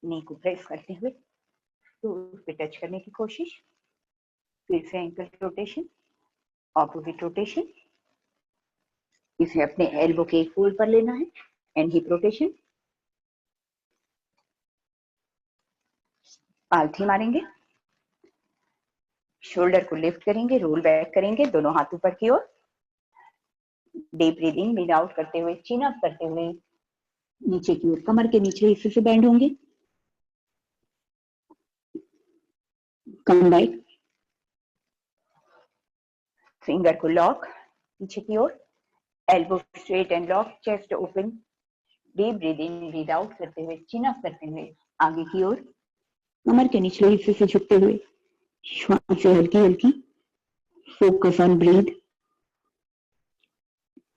नी को प्रेस करते हुए तो उस पे टच करने की कोशिश। फिर से एंकल रोटेशन, ऑपोजिट रोटेशन, इसे अपने एल्बो के एक फोल्ड पर लेना है एंड हिप रोटेशन। पालथी मारेंगे, शोल्डर को लिफ्ट करेंगे, रोल बैक करेंगे दोनों हाथ ऊपर की ओर। डीप ब्रीदिंग, ब्रीद आउट करते हुए, चिन अप करते हुए नीचे की ओर, कमर के नीचे हिस्से से बैंड होंगे। कम बैक, फिंगर को लॉक पीछे की ओर, elbow straight and lock, chest open. Deep breathing, breathe out करते हुए, चिन अप करते हुए आगे की ओर, कमर के निचले हिस्से से झुकते हुए, श्वास हल्की हल्की, focus on breath,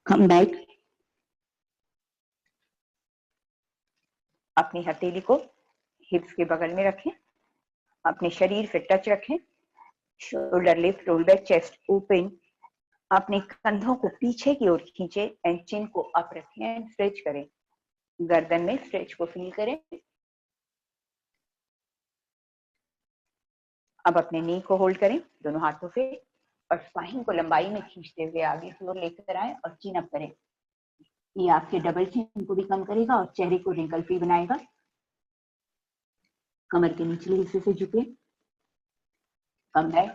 come back. अपनी हथेली को हिप्स के बगल में रखें, अपने शरीर से टच रखें, shoulder lift, roll back, chest open. अपने कंधों को पीछे की ओर खींचे एंड चिन को अप रखें एंड स्ट्रेच करें। गर्दन में स्ट्रेच को फील करें। अब अपने नी को होल्ड करें दोनों हाथों से और स्पाइन को लंबाई में खींचते हुए आगे की ओर लेकर आए और चिन अप करें। ये आपके डबल चिन को भी कम करेगा और चेहरे को रिंकल फ्री बनाएगा। कमर के निचले हिस्से से झुके, कम बैक,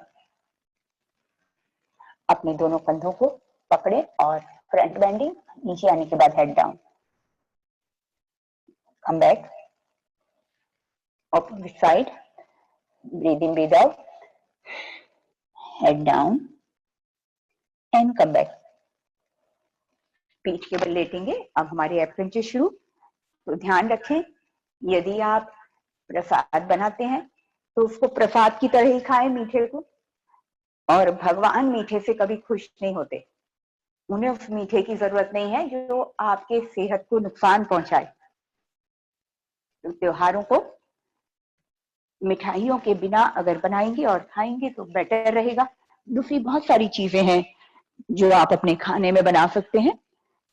अपने दोनों कंधों को पकड़े और फ्रंट बेंडिंग, नीचे आने के बाद head down, come back, opposite side, breathe in, breathe out, head down and come back. पीठ के बल लेटेंगे। अब हमारे एक्सरसाइज शुरू। तो ध्यान रखें, यदि आप प्रसाद बनाते हैं तो उसको प्रसाद की तरह ही खाएं, मीठे को। और भगवान मीठे से कभी खुश नहीं होते, उन्हें उस मीठे की जरूरत नहीं है जो आपके सेहत को नुकसान पहुंचाए। तो त्योहारों को मिठाइयों के बिना अगर बनाएंगे और खाएंगे तो बेटर रहेगा। दूसरी बहुत सारी चीजें हैं जो आप अपने खाने में बना सकते हैं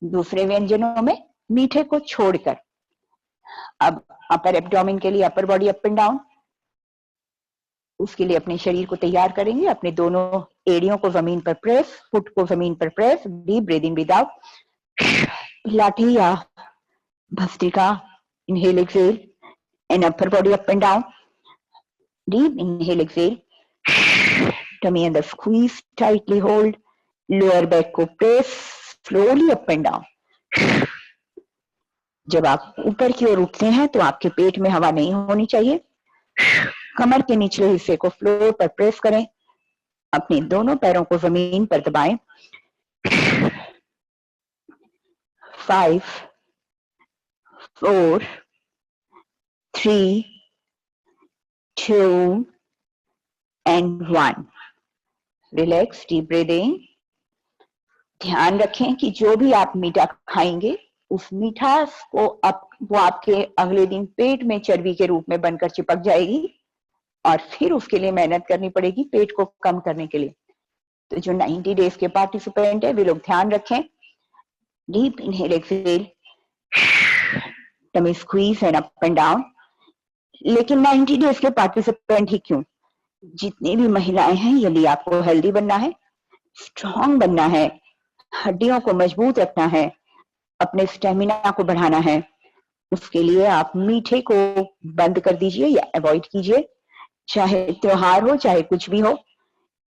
दूसरे व्यंजनों में, मीठे को छोड़कर। अब अपर एब्डोमेन के लिए अपर बॉडी अप एंड डाउन, उसके लिए अपने शरीर को तैयार करेंगे। अपने दोनों एड़ियों को जमीन पर प्रेस, फुट को जमीन पर press, deep breath in, breath out. लाठी या bhastrika, inhale exhale and upper body up and down, deep inhale, exhale, tummy and the squeeze, tightly hold, lower back को press, slowly up and down. जब आप ऊपर की ओर उठते हैं तो आपके पेट में हवा नहीं होनी चाहिए। कमर के निचले हिस्से को फ्लोर पर प्रेस करें, अपने दोनों पैरों को जमीन पर दबाएं। 5, 4, 3, 2 and 1. Relax, deep breathing. ध्यान रखें कि जो भी आप मीठा खाएंगे उस मिठास को वो आपके अगले दिन पेट में चर्बी के रूप में बनकर चिपक जाएगी और फिर उसके लिए मेहनत करनी पड़ेगी पेट को कम करने के लिए। तो जो 90 डेज के पार्टिसिपेंट है वे लोग ध्यान रखें, deep inhale exhale, tummy squeeze and up and down. लेकिन 90 डेज के पार्टिसिपेंट ही क्यों, जितनी भी महिलाएं हैं, यदि आपको हेल्दी बनना है, स्ट्रांग बनना है, हड्डियों को मजबूत रखना है, अपने स्टेमिना को बढ़ाना है, उसके लिए आप मीठे को बंद कर दीजिए या अवॉइड कीजिए। चाहे त्योहार हो चाहे कुछ भी हो,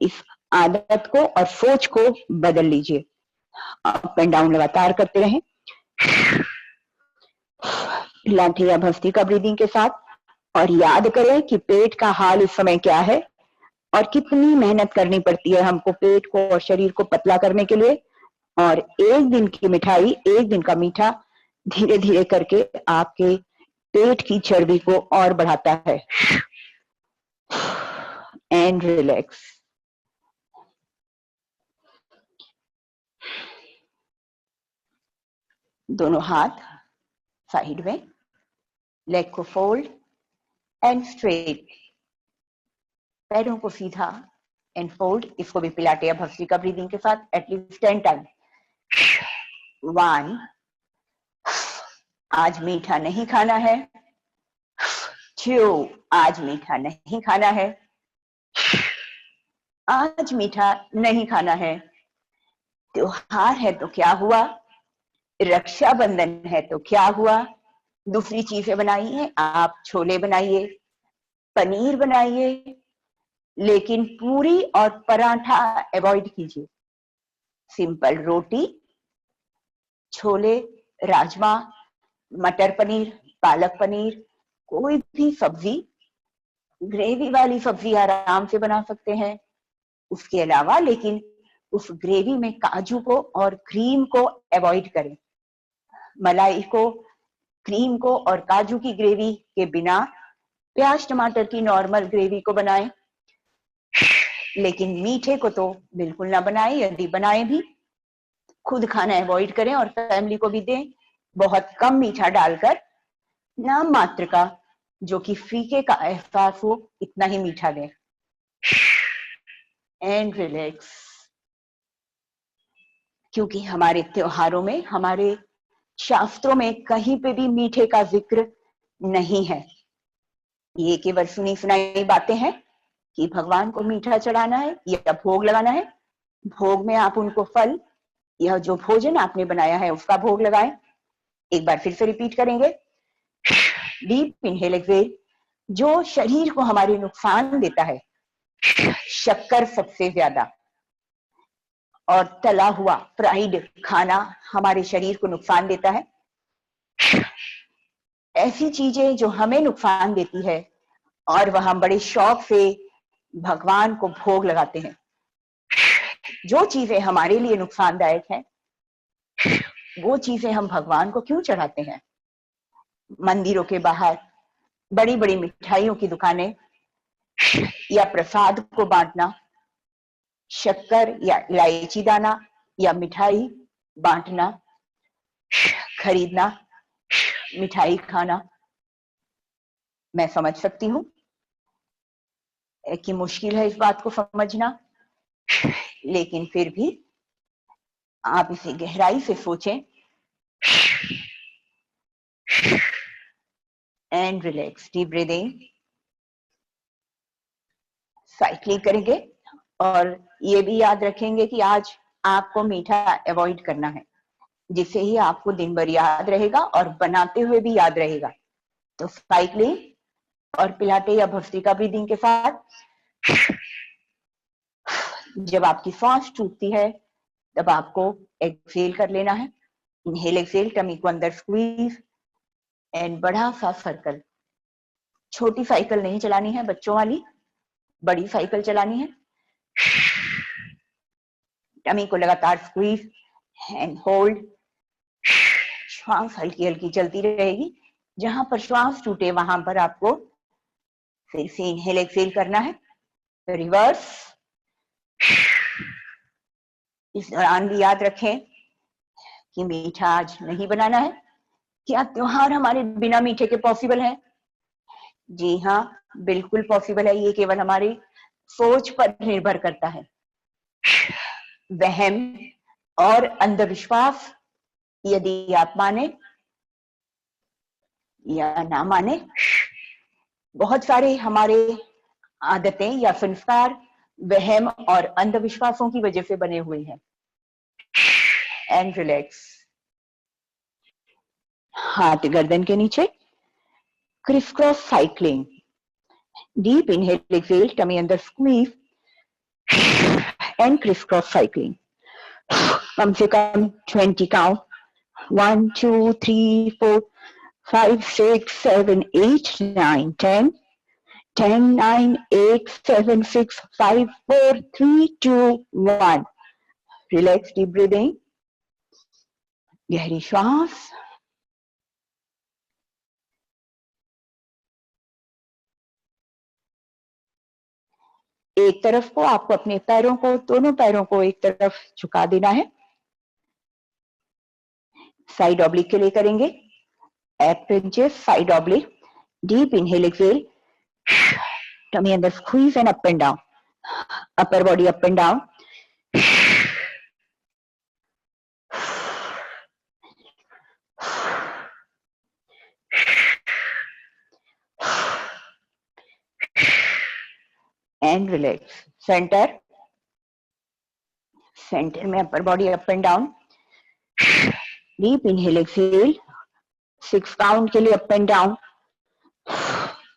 इस आदत को और सोच को बदल लीजिए। अप एंड डाउन लगातार करते रहें, लाठी या भस्त्रिका ब्रीदिंग के साथ। और याद करें कि पेट का हाल इस समय क्या है और कितनी मेहनत करनी पड़ती है हमको पेट को और शरीर को पतला करने के लिए। और एक दिन की मिठाई, एक दिन का मीठा धीरे धीरे करके आपके पेट की चर्बी को और बढ़ाता है। And relax. दोनों हाथ साइड में, लेग को फोल्ड एंड स्ट्रेट, पैरों को सीधा एंड फोल्ड। इसको भी पिलाटे या भस्त्रिका ब्रीदिंग के साथ एटलीस्ट 10 टाइम। 1, आज मीठा नहीं खाना है। 2, आज मीठा नहीं खाना है। आज मीठा नहीं खाना है। त्योहार है तो क्या हुआ, रक्षाबंधन है तो क्या हुआ, दूसरी चीजें बनाई हैं, आप छोले बनाइए, पनीर बनाइए, लेकिन पूरी और पराठा अवॉइड कीजिए। सिंपल रोटी, छोले, राजमा, मटर पनीर, पालक पनीर, कोई भी सब्जी, ग्रेवी वाली सब्जी आराम से बना सकते हैं। उसके अलावा लेकिन उस ग्रेवी में काजू को और क्रीम को अवॉइड करें। मलाई को, क्रीम को और काजू की ग्रेवी के बिना प्याज टमाटर की नॉर्मल ग्रेवी को बनाएं। लेकिन मीठे को तो बिल्कुल ना बनाएं, यदि बनाएं भी खुद खाना अवॉइड करें और फैमिली को भी दें। बहुत कम मीठा डालकर, नाम मात्र का, जो कि फीके का एहसास हो, इतना ही मीठा दें। And relax. क्योंकि हमारे त्योहारों में, हमारे शास्त्रों में कहीं पे भी मीठे का जिक्र नहीं है। ये केवल सुनी सुनाई बातें हैं कि भगवान को मीठा चढ़ाना है या भोग लगाना है। भोग में आप उनको फल, यह जो भोजन आपने बनाया है उसका भोग लगाएं। एक बार फिर से रिपीट करेंगे, डीप इनहेल एक्सहेल, जो शरीर को हमारे नुकसान देता है, शक्कर सबसे ज्यादा, और तला हुआ फ्राइड खाना हमारे शरीर को नुकसान देता है। ऐसी चीजें जो हमें नुकसान देती है और वह हम बड़े शौक से भगवान को भोग लगाते हैं। जो चीजें हमारे लिए नुकसानदायक हैं, वो चीजें हम भगवान को क्यों चढ़ाते हैं? मंदिरों के बाहर बड़ी बड़ी मिठाइयों की दुकानें या प्रसाद को बांटना, शक्कर या इलायची दाना या मिठाई बांटना, खरीदना, मिठाई खाना, मैं समझ सकती हूँ कि मुश्किल है इस बात को समझना, लेकिन फिर भी आप इसे गहराई से सोचें and relax, deep breathing, cycling करेंगे और ये भी याद रखेंगे कि आज आपको मीठा अवॉइड करना है, जिससे ही आपको दिन भर याद रहेगा और बनाते हुए भी याद रहेगा। तो साइक्लिंग और पिलाटे या भस्त्रिका ब्रीदिंग के साथ जब आपकी सांस टूटती है तब आपको एक्सेल कर लेना है। इनहेल एक्सेल, टमी को अंदर स्क्वीज एंड बड़ा सा सर्कल। छोटी साइकिल नहीं चलानी है बच्चों वाली, बड़ी साइकिल चलानी है। टमी को लगातार स्क्वीज एंड होल्ड। श्वास हल्की हल्की चलती रहेगी। जहां पर श्वास टूटे वहां पर आपको फिर से इनहेल एक्सेल करना है। तो रिवर्स। इस दौरान भी याद रखें कि मीठा आज नहीं बनाना है। क्या त्योहार हमारे बिना मीठे के पॉसिबल है? जी हाँ, बिल्कुल पॉसिबल है। ये केवल हमारी सोच पर निर्भर करता है। वहम और अंधविश्वास, यदि आप माने या ना माने, बहुत सारे हमारे आदतें या संस्कार वहम और अंधविश्वासों की वजह से बने हुए हैं। And relax. हाथ गर्दन के नीचे, criss cross cycling. Deep inhale exhale, tummy अंदर squeeze and criss cross cycling. कम से कम 20 काउंट। 1 2 3 4 5 6 7 8 9 10 10 9 8 7 6 5 4 3 2 1। रिलैक्स, डीप ब्रीदिंग, गहरी श्वास। एक तरफ को आपको अपने पैरों को, दोनों पैरों को एक तरफ झुका देना है। साइड ऑब्लिक के लिए करेंगे। एप्रेंचेस side oblique. Deep inhale exhale, tummy अंदर squeeze and up and down. Upper body up and down. And relax. Center, center में upper body up and down. Deep inhale exhale, 6 count के लिए up and down.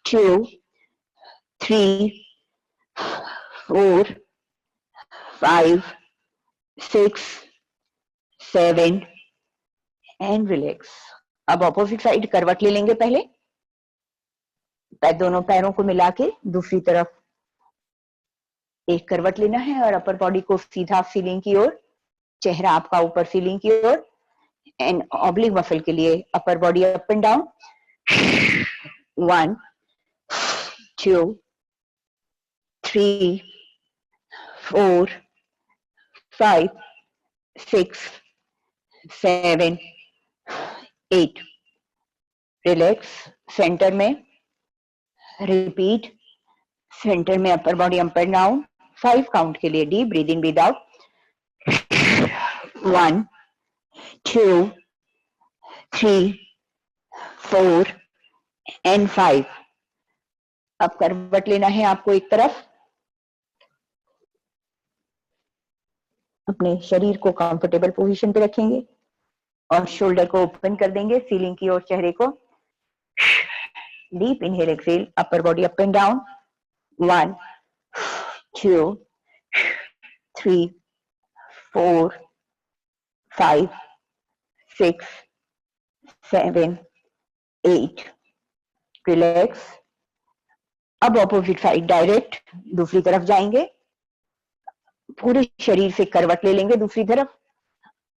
2 3 4 5 6 7 and relax. अब opposite side करवट ले लेंगे। पहले दोनों पैरों को मिला के दूसरी तरफ एक करवट लेना है और अपर बॉडी को सीधा सीलिंग की ओर, चेहरा आपका ऊपर सीलिंग की ओर। एंड ऑब्लिक मसल के लिए अपर body up and down. 1 2 3 4 5 6 7 8। Relax. Centre में रिपीट। सेंटर में upper body up and down 5 count के लिए। Deep breathe in, breathe out. 1 2 3 4 and 5। अब करवट लेना है आपको एक तरफ। अपने शरीर को कंफर्टेबल पोजीशन पे रखेंगे और शोल्डर को ओपन कर देंगे सीलिंग की ओर, चेहरे को। Deep inhale, exhale, upper body up and down. 1, 2, 3, 4, 5, 6, 7, 8. Relax. अब ऑपोजिट साइड डायरेक्ट दूसरी तरफ जाएंगे, पूरे शरीर से करवट ले लेंगे दूसरी तरफ,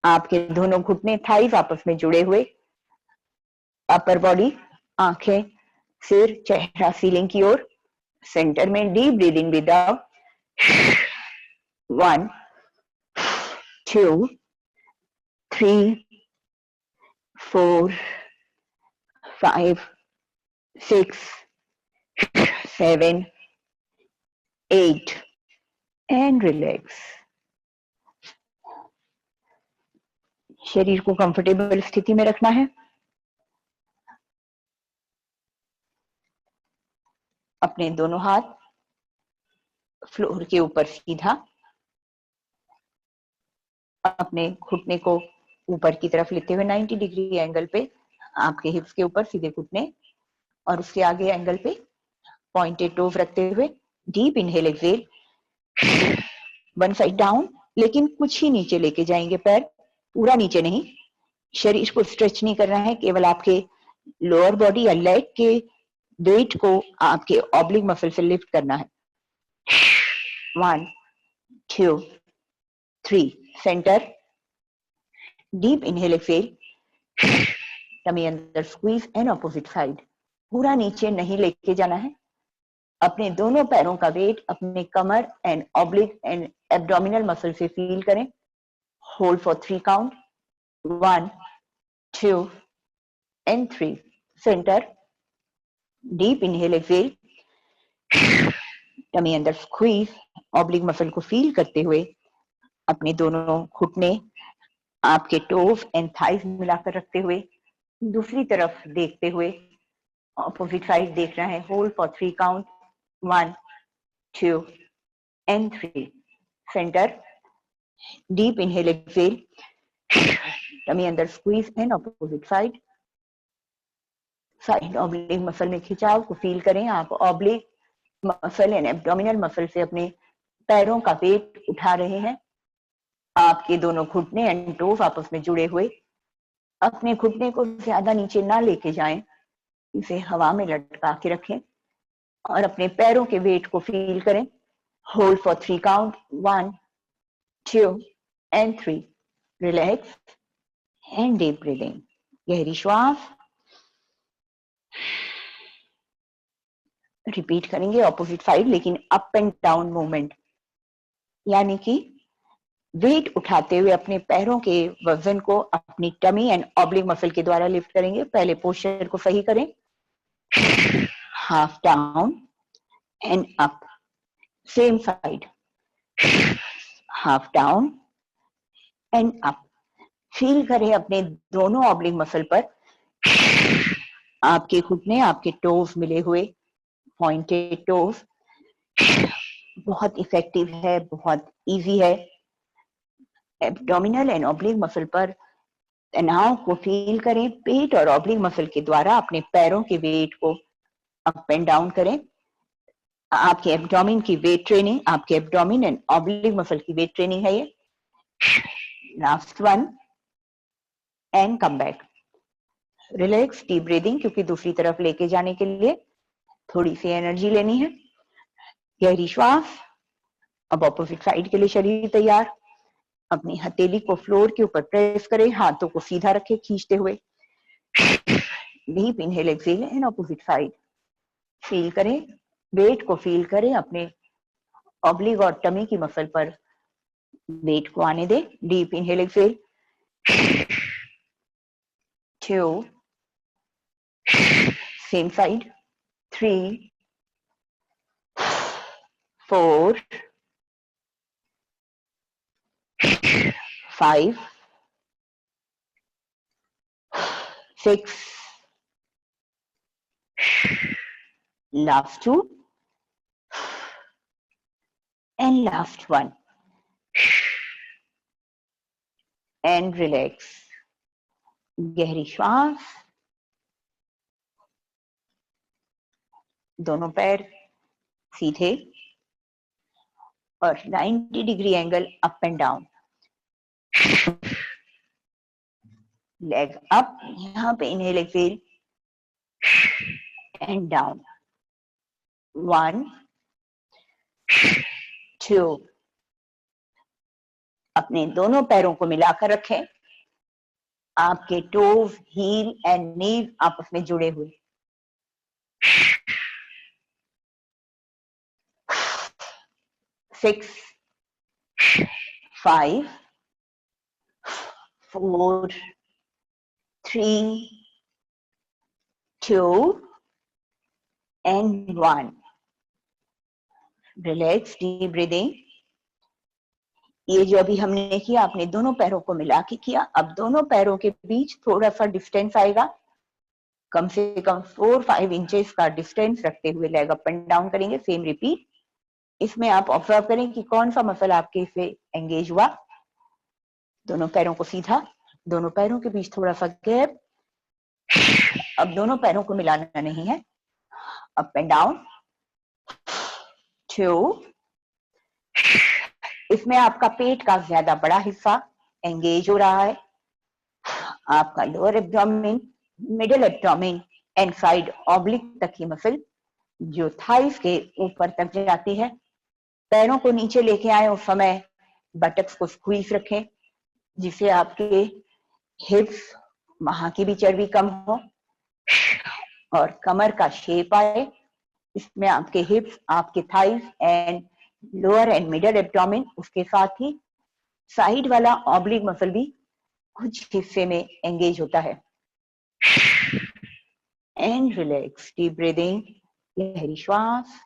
आपके दोनों घुटने थाइस आपस में जुड़े हुए, अपर बॉडी, आंखें, सिर, चेहरा सीलिंग की ओर, सेंटर में deep breathing with 1, 2, 3, 4, 5, 6, 7, 8 and relax. शरीर को कंफर्टेबल स्थिति में रखना है। अपने दोनों हाथ फ्लोर के ऊपर सीधा, अपने घुटने को ऊपर की तरफ लेते हुए 90 डिग्री एंगल पे आपके हिप्स के ऊपर सीधे घुटने, और उसके आगे एंगल पे पॉइंटेड टोज रखते हुए deep inhale exhale, one side down, लेकिन कुछ ही नीचे लेके जाएंगे पैर, पूरा नीचे नहीं। शरीर को स्ट्रेच नहीं करना है, केवल आपके लोअर बॉडी या लेग के वेट को आपके ऑब्लिक मसल से लिफ्ट करना है। 1, 2, 3, centre, deep inhale exhale, tummy अंदर स्क्वीज एंड ऑपोजिट साइड, पूरा नीचे नहीं लेके जाना है। अपने दोनों पैरों का वेट अपने कमर and oblique and abdominal muscle से फील करें। Hold for 3 count, 1, 2 and 3. Centre, deep inhale exhale, tummy अंदर स्क्वीज, ऑब्लिक मसल को फील करते हुए अपने दोनों घुटने आपके टोज एंड थाइस मिलाकर रखते हुए दूसरी तरफ देखते हुए ऑपोजिट साइड देख रहे हैं। Hold for 3 count, 1, 2 and 3. Centre, deep inhale exhale, tummy अंदर squeeze and opposite side, side oblique muscle में खिंचाव को फील करें। आप oblique muscle and abdominal muscle से अपने पैरों का वेट उठा रहे हैं। आपके दोनों घुटने एंड टोज आपस में जुड़े हुए, अपने घुटने को ज्यादा नीचे ना लेके जाएं, इसे हवा में लटका के रखें और अपने पैरों के वेट को फील करें। Hold for 3 count, 1, 2 and 3. Relax and deep breathing, गहरी श्वास। रिपीट करेंगे ऑपोजिट साइड, लेकिन अप एंड डाउन मूवमेंट, यानी कि वेट उठाते हुए अपने पैरों के वजन को अपनी टमी एंड ऑब्लिक मसल के द्वारा लिफ्ट करेंगे। पहले पोस्चर को सही करें, half down and up, same side, half down and up. Feel करें अपने दोनों ऑब्लिक मसल पर आपके घुटने, आपके टोज मिले हुए, पॉइंटेड टोज। बहुत इफेक्टिव है, बहुत इजी है। एब्डोमिनल एंड ऑब्लिक मसल पर तनाव को फील करें। पेट और ऑब्लिक मसल के द्वारा अपने पैरों के वेट को अप एंड डाउन करें। आपके एब्डोमिन की वेट ट्रेनिंग, आपके एब्डोमिन एंड ऑब्लिक मसल की वेट ट्रेनिंग है ये। Last one and come back. Relax, deep breathing, क्योंकि दूसरी तरफ लेके जाने के लिए थोड़ी सी एनर्जी लेनी है। गहरी श्वास। अब ऑपोजिट साइड के लिए शरीर तैयार। अपनी हथेली को फ्लोर के ऊपर प्रेस करें, हाथों को सीधा रखें खींचते हुए। Deep inhale exhale and opposite side. Feel करें, वेट को फील करें, अपने ऑब्लिक और टमी की मसल पर वेट को आने दें। Deep inhale exhale, 2, same side, 3, 4, 5, 6, last 2 and last 1. And relax. गहरी श्वास। दोनों पैर सीधे और 90 degree angle up and down, leg up, यहाँ पे इनहेल एक्सेल एंड डाउन, 1 2, अपने दोनों पैरों को मिलाकर रखें, आपके टोज, हील एंड नीज आपस में जुड़े हुए, 6 5 4 3 2 and 1. Relax, deep breathing. ये जो अभी हमने किया, आपने दोनों पैरों को मिला के किया। अब दोनों पैरों के बीच थोड़ा सा डिस्टेंस आएगा, कम से कम 4-5 इंचेस का डिस्टेंस रखते हुए लेग अप एंड डाउन करेंगे। Same repeat. इसमें आप ऑब्जर्व करें कि कौन सा मसल आपके इससे एंगेज हुआ। दोनों पैरों को सीधा, दोनों पैरों के बीच थोड़ा सा गैप। अब दोनों पैरों को मिलाना नहीं है, अप एंड डाउन, 2। इसमें आपका पेट का ज्यादा बड़ा हिस्सा एंगेज हो रहा है, आपका lower abdomen, middle abdomen and side oblique तक की मसल जो थाइस के ऊपर तक जाती है। पैरों को नीचे लेके आए उस समय बटक्स को स्क्वीज रखें, जिससे आपके हिप्स, वहां की भी चर्बी कम हो और कमर का शेप आए। इसमें आपके हिप्स, आपके thighs and lower and middle abdomen, उसके साथ ही साइड वाला ऑब्लिक मसल भी कुछ हिस्से में एंगेज होता है। एंड रिलैक्स, डीप ब्रीदिंग, गहरी श्वास।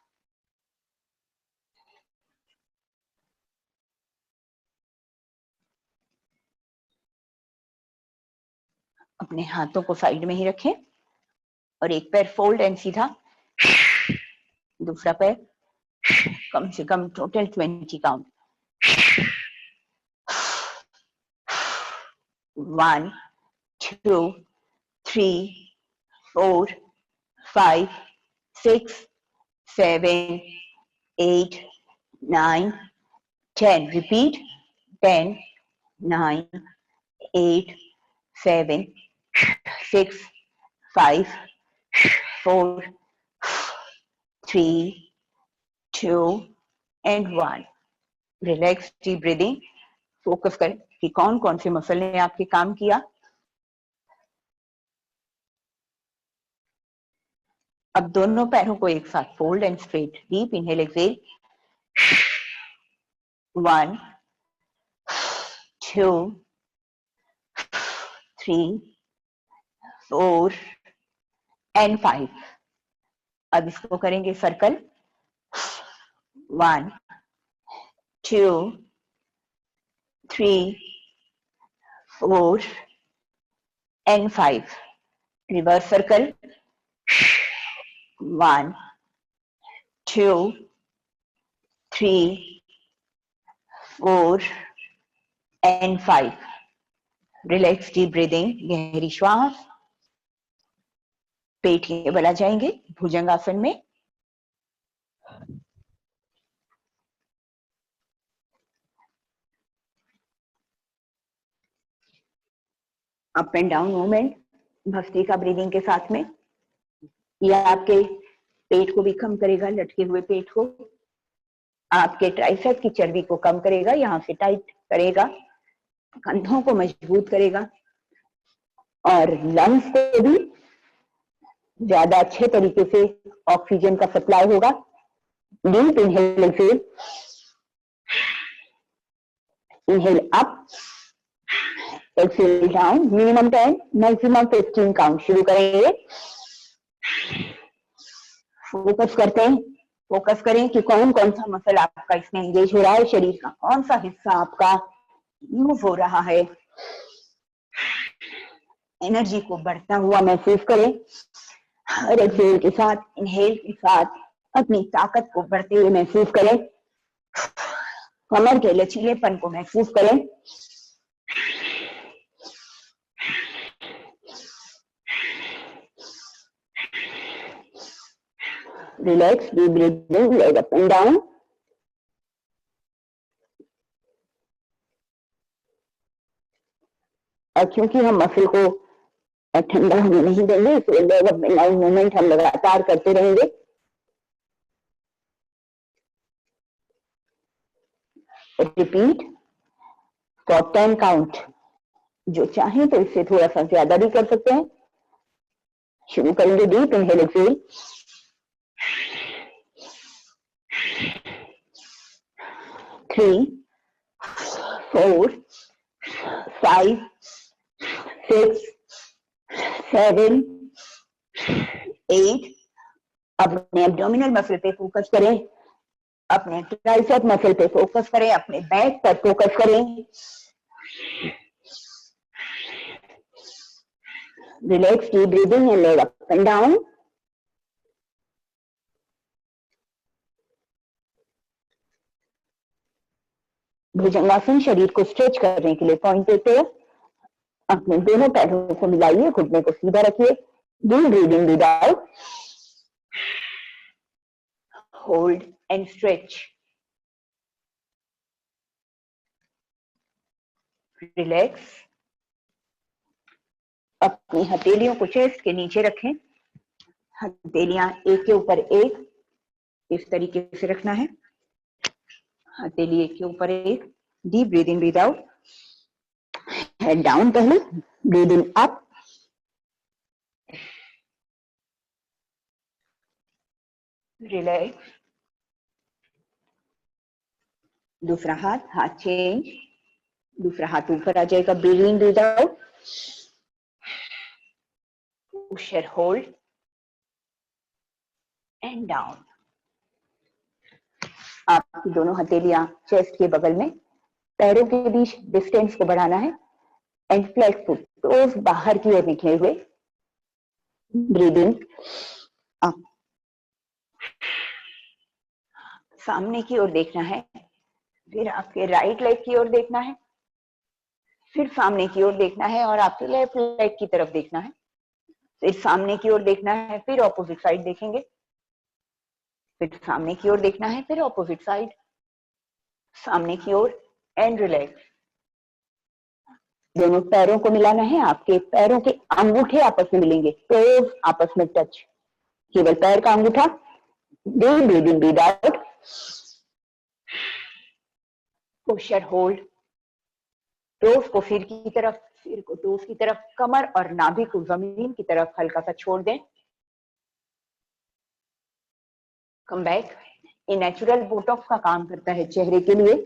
अपने हाथों को साइड में ही रखें और एक पैर फोल्ड एंड सीधा, दूसरा पैर, कम से कम total 20 count. 1 2 3 4 5 6 7 8 9 10. Repeat. 10 9 8 7 6 5 4 3 2 and 1. Relax, deep breathing. Focus करें कि कौन कौन से मसल ने आपके काम किया। अब दोनों पैरों को एक साथ fold and straight. Deep inhale, exhale, 1 2 3 4 and 5। अब इसको करेंगे circle, 1 2 3 4 and 5। Reverse circle, 1 2 3 4 and 5। Relax, deep breathing, गहरी श्वास। पेट के बल आ जाएंगे भुजंगासन में। Up and down movement Bhastrika breathing के साथ में। यह आपके पेट को भी कम करेगा, लटके हुए पेट को, आपके ट्राइसेप की चर्बी को कम करेगा, यहाँ से टाइट करेगा, कंधों को मजबूत करेगा और लंग्स को भी ज्यादा अच्छे तरीके से ऑक्सीजन का सप्लाई होगा। Deep inhale, exhale, inhale up, exhale down, minimum 10, maximum 15 count. शुरू करेंगे। फोकस करते हैं, फोकस करें कि कौन कौन सा मसल आपका इसमें एंगेज हो रहा है, शरीर का कौन सा हिस्सा आपका मूव हो रहा है। एनर्जी को बढ़ता हुआ महसूस करें। हर एक्सेल के साथ, इनहेल के साथ अपनी ताकत को बढ़ते हुए महसूस करें। कमर के लचीलेपन को महसूस करें। Relax, deep breathing, leg up and down. और क्योंकि हम मसल को ठंडा होने नहीं देंगे, इसलिए leg up and down movement हम लगातार करते रहेंगे। Repeat for 10 count. जो चाहे तो इससे थोड़ा सा ज्यादा भी कर सकते हैं। शुरू करेंगे डीप इनहेल एक्सहेल। 3, 4, 5, 6, 7, 8। अपने एब्डोमिनल मसल पे फोकस करें, अपने ट्राइसेप मसल पे फोकस करें, अपने बैक पर फोकस करें। Relax, deep breathing and leg up and down. Bhujangasana शरीर को स्ट्रेच करने के लिए पॉइंट देते हैं। अपने दोनों पैरों को मिलाइए, घुटने को सीधा रखिए। Deep breathing, breathe out, hold and stretch. Relax. अपनी हथेलियों को चेस्ट के नीचे रखें। हथेलियां एक के ऊपर एक इस तरीके से रखना है। हथेली एक के ऊपर एक। Deep breathing, breathe out, head down पहले, ब्रीदिंग अप, रिलैक्स। दूसरा हाथ चेंज, दूसरा हाथ ऊपर आ जाएगा। Breathing, breathe out, push hold and down. आपकी दोनों हथेलियां चेस्ट के बगल में, पैरों के बीच डिस्टेंस को बढ़ाना है। एंड फ्लैट फुट, टोज बाहर की ओर निकले हुए। ब्रीदिंग अप, सामने की ओर देखना है। फिर आपके राइट लेग की ओर देखना है, फिर सामने की ओर देखना है और आपके लेफ्ट लेग की तरफ देखना है। फिर सामने की ओर देखना है, फिर ऑपोजिट साइड देखेंगे। फिर सामने की ओर देखना है, फिर ऑपोजिट साइड, सामने की ओर एंड रिलैक्स। दोनों पैरों को मिलाना है। आपके पैरों के अंगूठे आपस में मिलेंगे, टोज आपस में टच, केवल पैर का अंगूठा। Deep breathing, breathe out, push hold, toes को सिर की तरफ, सिर को टोज की तरफ, कमर और नाभि को जमीन की तरफ हल्का सा छोड़ दें। Come back. ये नेचुरल बोटॉक्स का काम करता है चेहरे के लिए।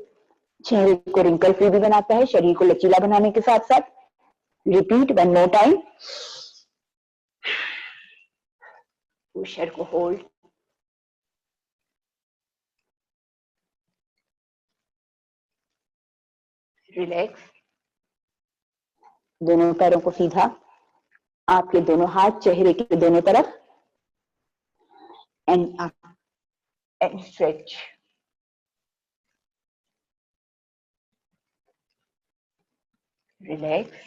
चेहरे को रिंकल फ्री भी बनाता है, शरीर को लचीला बनाने के साथ साथ। Repeat one more time. Pusher को होल्ड, रिलैक्स। दोनों पैरों को सीधा, आपके दोनों हाथ चेहरे के दोनों तरफ, and up and stretch. Relax.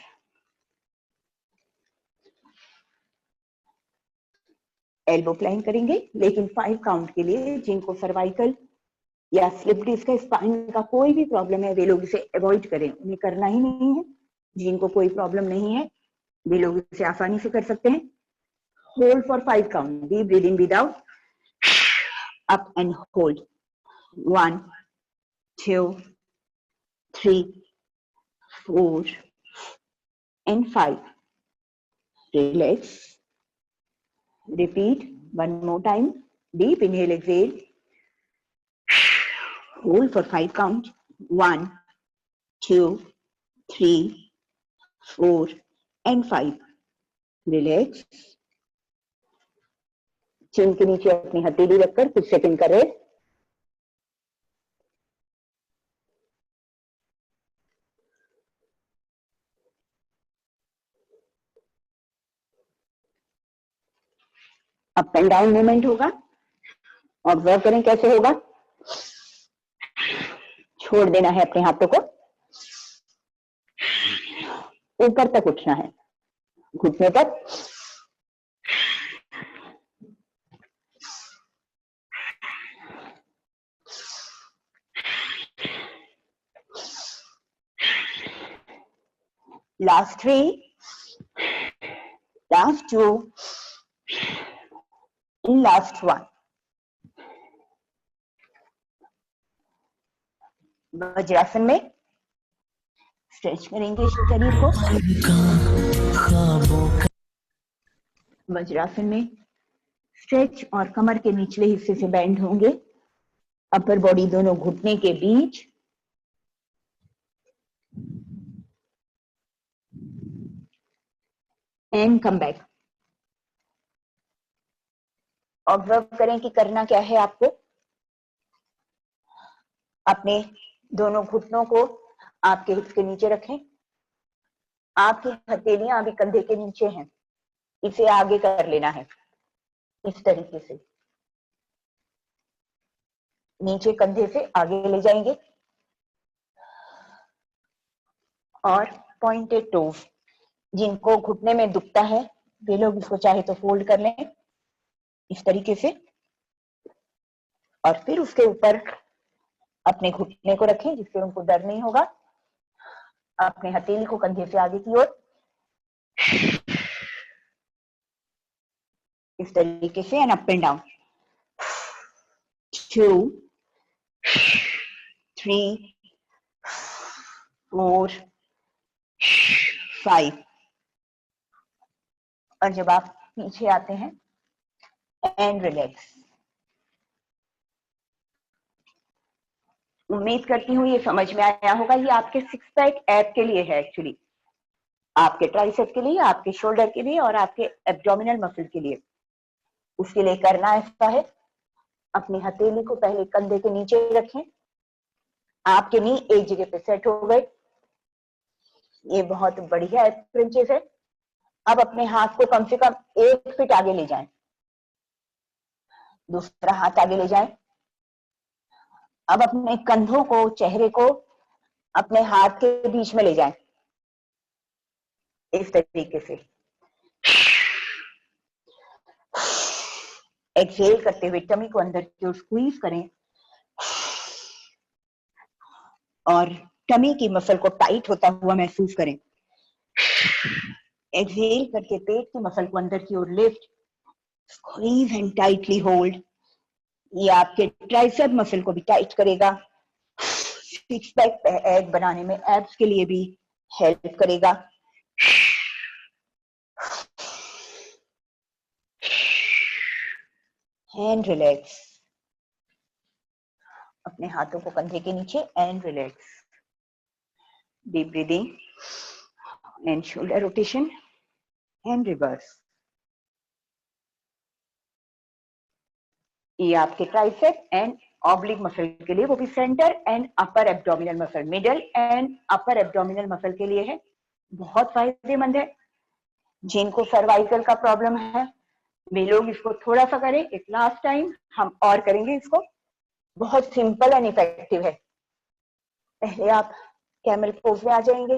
Elbow Planck करेंगे, लेकिन 5 काउंट के लिए। जिनको सर्वाइकल या स्लिप डिस्क का, स्पाइन का कोई भी प्रॉब्लम है, वे लोग इसे अवॉइड करें, उन्हें करना ही नहीं है। जिनको कोई प्रॉब्लम नहीं है, वे लोग इसे आसानी से कर सकते हैं। Hold for 5 count. Deep breathing, breathe out, up and hold. 1, 2, 3, 4 and 5. Relax. Repeat one more time. Deep inhale, exhale. Hold for 5 count. 1, 2, 3, 4 and 5. Relax. चिन के नीचे अपनी हथेली रखकर कुछ सेकंड का rest. Up and down movement होगा, ऑब्जर्व करें कैसे होगा। छोड़ देना है अपने हाथों को, ऊपर तक उठना है, घुटने तक। last 3, last 2, and last 1. Vajrasana में स्ट्रेच करेंगे शरीर को। वज्रासन में स्ट्रेच और कमर के निचले हिस्से से बेंड होंगे, अपर बॉडी दोनों घुटने के बीच। And come back. ऑब्जर्व करें कि करना क्या है आपको। अपने दोनों घुटनों को आपके हिप्स के नीचे रखें। आपकी हथेलियां अभी कंधे के नीचे हैं, इसे आगे कर लेना है इस तरीके से। नीचे कंधे से आगे ले जाएंगे और पॉइंटेड टोज। जिनको घुटने में दुखता है वे लोग इसको चाहे तो फोल्ड कर लें इस तरीके से, और फिर उसके ऊपर अपने घुटने को रखें जिससे उनको दर्द नहीं होगा। अपने हथेली को कंधे से आगे की ओर इस तरीके से, एंड अप एंड डाउन। 2, 3, 4, 5। और जब आप पीछे आते हैं एंड रिलैक्स। उम्मीद करती हूँ ये समझ में आया होगा। ये आपके 6 पैक एब के लिए है एक्चुअली, आपके ट्राइसेप के लिए, आपके शोल्डर के लिए और आपके एब्डोमिनल मसल के लिए। उसके लिए करना ऐसा है, अपनी हथेली को पहले कंधे के नीचे रखें। आपके नी एक जगह पे सेट हो गए, ये बहुत बढ़िया एक्सपीरियंस है। अब अपने हाथ को कम से कम 1 फीट आगे ले जाएं, दूसरा हाथ आगे ले जाएं। अब अपने कंधों को, चेहरे को अपने हाथ के बीच में ले जाएं इस तरीके से। एक्सहेल करते हुए टमी को अंदर की ओर स्क्वीज करें और टमी की मसल को टाइट होता हुआ महसूस करें। एक्सहेल करके पेट की मसल को अंदर की ओर lift, squeeze and tightly hold. ये आपके ट्राइसेप मसल को भी टाइट करेगा, 6 पैक एग बनाने में एब्स के लिए भी हेल्प करेगा। And relax. अपने हाथों को कंधे के नीचे and relax. Deep breathing and shoulder rotation and reverse. ये आपके ट्राइसेप एंड ऑब्लिक मसल के लिए, वो भी centre and upper abdominal muscle, middle and upper abdominal muscle के लिए है। बहुत फायदेमंद है। जिनको सर्वाइकल का प्रॉब्लम है वे लोग इसको थोड़ा सा करें। एक लास्ट टाइम हम और करेंगे इसको। बहुत सिंपल एंड इफेक्टिव है। पहले आप कैमल पोज में आ जाएंगे,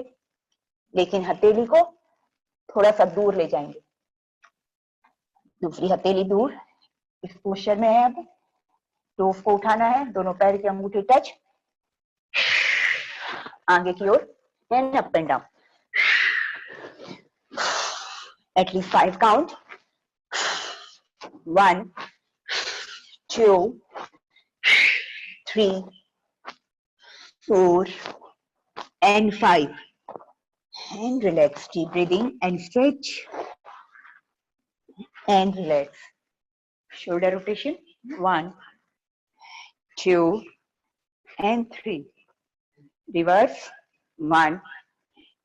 लेकिन हथेली को थोड़ा सा दूर ले जाएंगे। दूसरी हथेली दूर, इस पोस्चर में है। अब टोस को उठाना है, दोनों पैर के अंगूठे टच, आगे की ओर and up and down. At least 5 count. 1, 2, 3, 4 and 5. And relax. Deep breathing and stretch and relax. Shoulder rotation. 1, 2 and 3. Reverse. 1,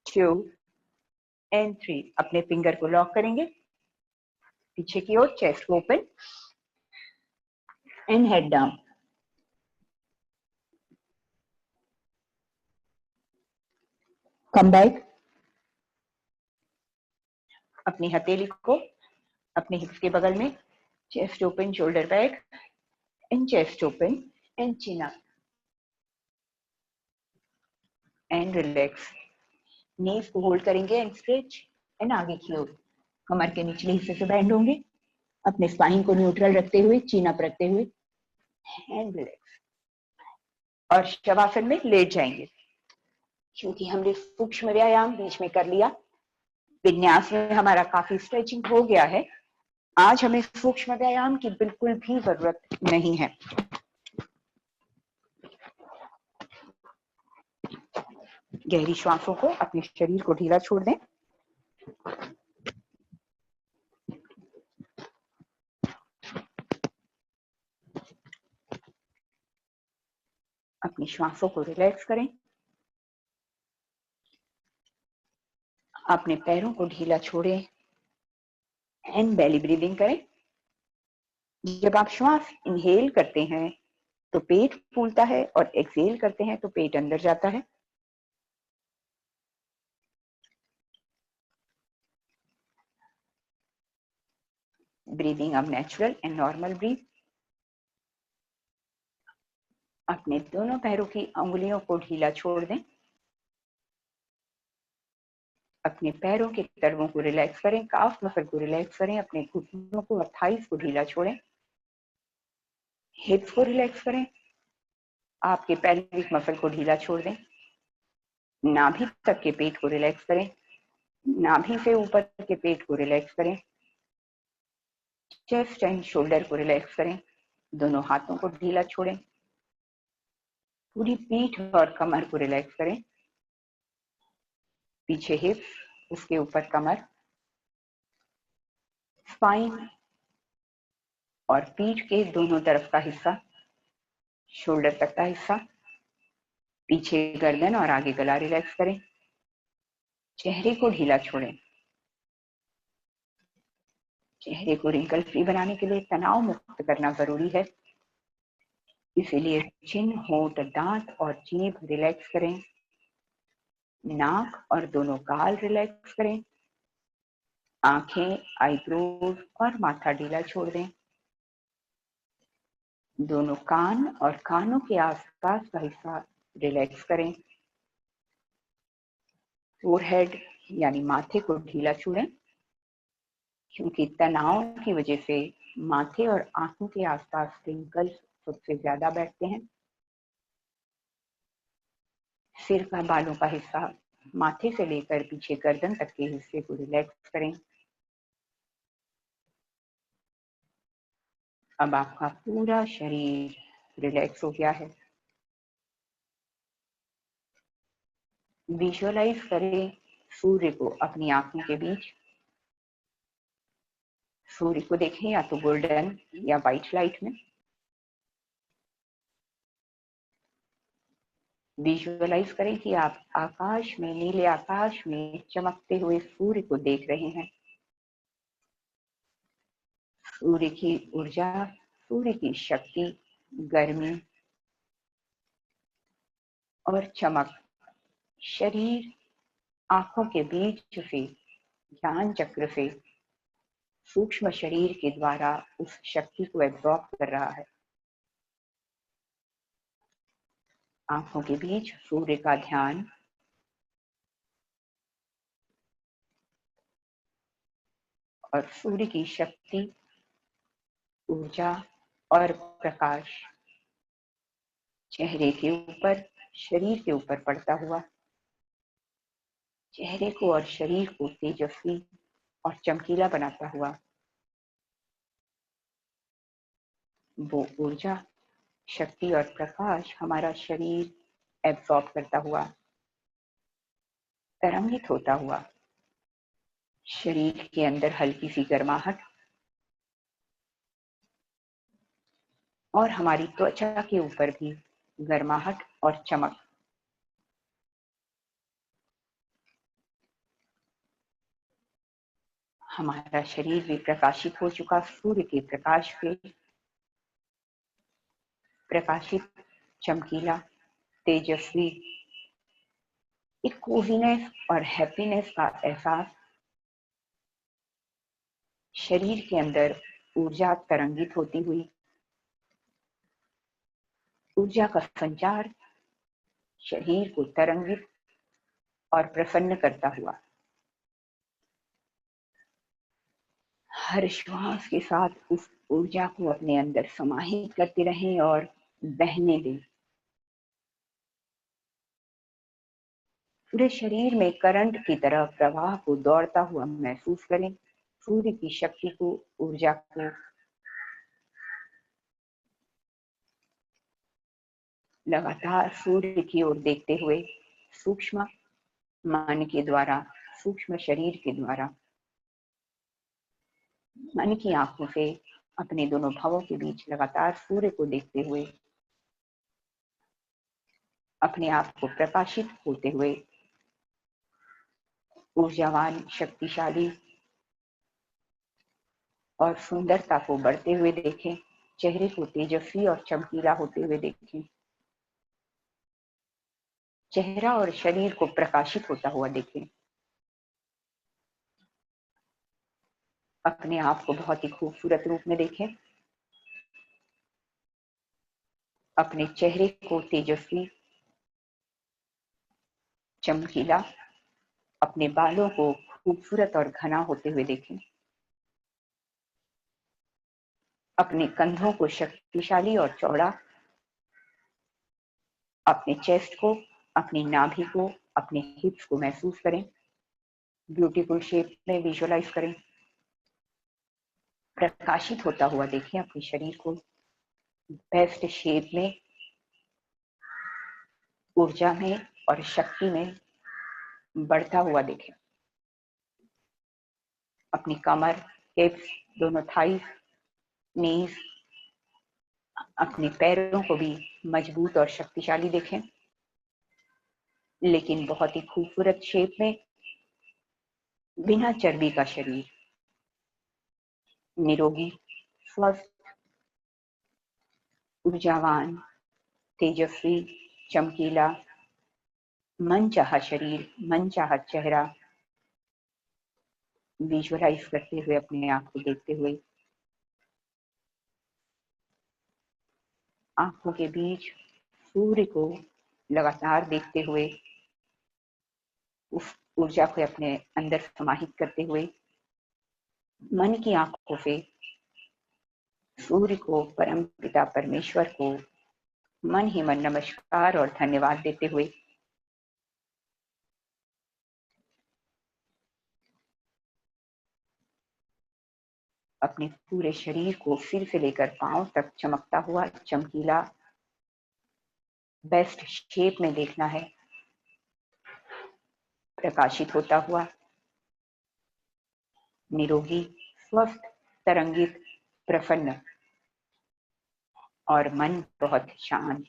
2 and 3. अपने फिंगर को लॉक करेंगे पीछे की ओर, चेस्ट को open and head down. Come back. अपनी हथेली को अपने हिप्स के बगल में, chest open, shoulder back and chest open and chin up and relax. Knees को होल्ड करेंगे एंड स्ट्रेच एंड आगे की ओर। कमर के निचले हिस्से से बैंड होंगे, अपने स्पाइन को न्यूट्रल रखते हुए, चीन अप रखते हुए एंड रिलैक्स। और शवासन में लेट जाएंगे। क्योंकि हमने सूक्ष्म व्यायाम बीच में कर लिया, विन्यास में हमारा काफी स्ट्रेचिंग हो गया है, आज हमें सूक्ष्म व्यायाम की बिल्कुल भी जरूरत नहीं है। गहरी श्वासों को अपने शरीर को ढीला छोड़ दें। अपनी श्वासों को रिलैक्स करें। अपने पैरों को ढीला छोड़ें एंड बेली ब्रीदिंग करें। जब आप श्वास इनहेल करते हैं तो पेट फूलता है और एक्सहेल करते हैं तो पेट अंदर जाता है। ब्रीदिंग अब नेचुरल एंड नॉर्मल ब्रीथ। अपने दोनों पैरों की अंगुलियों को ढीला छोड़ दें। अपने पैरों के तलवों को रिलैक्स करें, काफ मसल को रिलैक्स करें, अपने घुटनों को और थाइस को ढीला छोड़ें। हिप्स को रिलैक्स करें, आपके पेल्विक मसल को ढीला छोड़ दें। नाभि तक के पेट को रिलैक्स करें, नाभि से ऊपर के पेट को रिलैक्स करें। चेस्ट एंड शोल्डर को रिलैक्स करें, दोनों हाथों को ढीला छोड़ें। पूरी पीठ और कमर को रिलैक्स करें, पीछे हिप्स, उसके ऊपर कमर, स्पाइन और पीठ के दोनों तरफ का हिस्सा, शोल्डर तक का हिस्सा, पीछे गर्दन और आगे गला रिलैक्स करें। चेहरे को ढीला छोड़ें। चेहरे को रिंकल फ्री बनाने के लिए तनाव मुक्त करना जरूरी है, इसीलिए चिन्ह, होंठ, दांत और जीभ रिलैक्स करें। नाक और दोनों गाल रिलैक्स करें। आंखें, आईब्रोज और माथा ढीला छोड़ दें। दोनों कान और कानों के आसपास का हिस्सा रिलैक्स करें। फोरहेड यानी माथे को ढीला छोड़ें, क्योंकि तनाव की वजह से माथे और आंखों के आसपास रिंकल्स सबसे ज्यादा बैठते हैं। सिर का बालों का हिस्सा, माथे से लेकर पीछे गर्दन तक के हिस्से को रिलैक्स करें। अब आपका पूरा शरीर रिलैक्स हो गया है। विजुअलाइज करें सूर्य को अपनी आंखों के बीच। सूर्य को देखें या तो गोल्डन या व्हाइट लाइट में। विजुअलाइज करें कि आप आकाश में, नीले आकाश में चमकते हुए सूर्य को देख रहे हैं। सूर्य की ऊर्जा, सूर्य की शक्ति, गर्मी और चमक शरीर, आंखों के बीच से, ज्ञान चक्र से सूक्ष्म शरीर के द्वारा उस शक्ति को एब्जॉर्ब कर रहा है। आंखों के बीच सूर्य का ध्यान और सूर्य की शक्ति, ऊर्जा और प्रकाश चेहरे के ऊपर, शरीर के ऊपर पड़ता हुआ चेहरे को और शरीर को तेजस्वी और चमकीला बनाता हुआ, वो ऊर्जा, शक्ति और प्रकाश हमारा शरीर एब्जॉर्ब करता हुआ, तरंगित होता हुआ शरीर के अंदर हल्की सी गर्माहट और हमारी त्वचा के ऊपर भी गर्माहट और चमक, हमारा शरीर भी प्रकाशित हो चुका, सूर्य के प्रकाश से प्रकाशित, चमकीला, तेजस्वी, एक कोजीनेस और हैप्पीनेस का एहसास, शरीर के अंदर ऊर्जा तरंगित होती हुई, ऊर्जा का संचार शरीर को तरंगित और प्रसन्न करता हुआ, हर श्वास के साथ उस ऊर्जा को अपने अंदर समाहित करते रहें और बहने दें। पूरे शरीर में करंट की तरह प्रवाह को दौड़ता हुआ महसूस करें। सूर्य की शक्ति को, ऊर्जा को लगातार सूर्य की ओर देखते हुए सूक्ष्म मन के द्वारा, सूक्ष्म शरीर के द्वारा, मन की आंखों से अपने दोनों भावों के बीच लगातार सूर्य को देखते हुए अपने आप को प्रकाशित होते हुए ऊर्जावान, शक्तिशाली और सुंदरता को बढ़ते हुए देखें। चेहरे को तेजस्वी और चमकीला होते हुए देखें। चेहरा और शरीर को प्रकाशित होता हुआ देखें। अपने आप को बहुत ही खूबसूरत रूप में देखें। अपने चेहरे को तेजस्वी, चमकीला, अपने बालों को खूबसूरत और घना होते हुए देखें। अपने कंधों को शक्तिशाली और चौड़ा, अपने चेस्ट को, अपनी नाभि को, अपने हिप्स को महसूस करें। ब्यूटीफुल शेप में विजुअलाइज करें। प्रकाशित होता हुआ देखें अपने शरीर को। बेस्ट शेप में, ऊर्जा में और शक्ति में बढ़ता हुआ देखें। अपनी कमर, हिप्स, दोनों थाइस, नीज, अपने पैरों को भी मजबूत और शक्तिशाली देखें, लेकिन बहुत ही खूबसूरत शेप में, बिना चर्बी का शरीर, निरोगी, स्वस्थ, ऊर्जावान, तेजस्वी, चमकीला, मनचाहा शरीर, मनचाहा चेहरा विजुअलाइज करते हुए, अपने आप को देखते हुए आंखों के बीच सूर्य को लगातार देखते हुए उस ऊर्जा को अपने अंदर समाहित करते हुए मन की आंखों से सूर्य को, परम पिता परमेश्वर को मन ही मन नमस्कार और धन्यवाद देते हुए अपने पूरे शरीर को सिर से लेकर पांव तक चमकता हुआ, चमकीला, बेस्ट शेप में देखना है। प्रकाशित होता हुआ, निरोगी, स्वस्थ, तरंगित, प्रसन्न और मन बहुत शांत।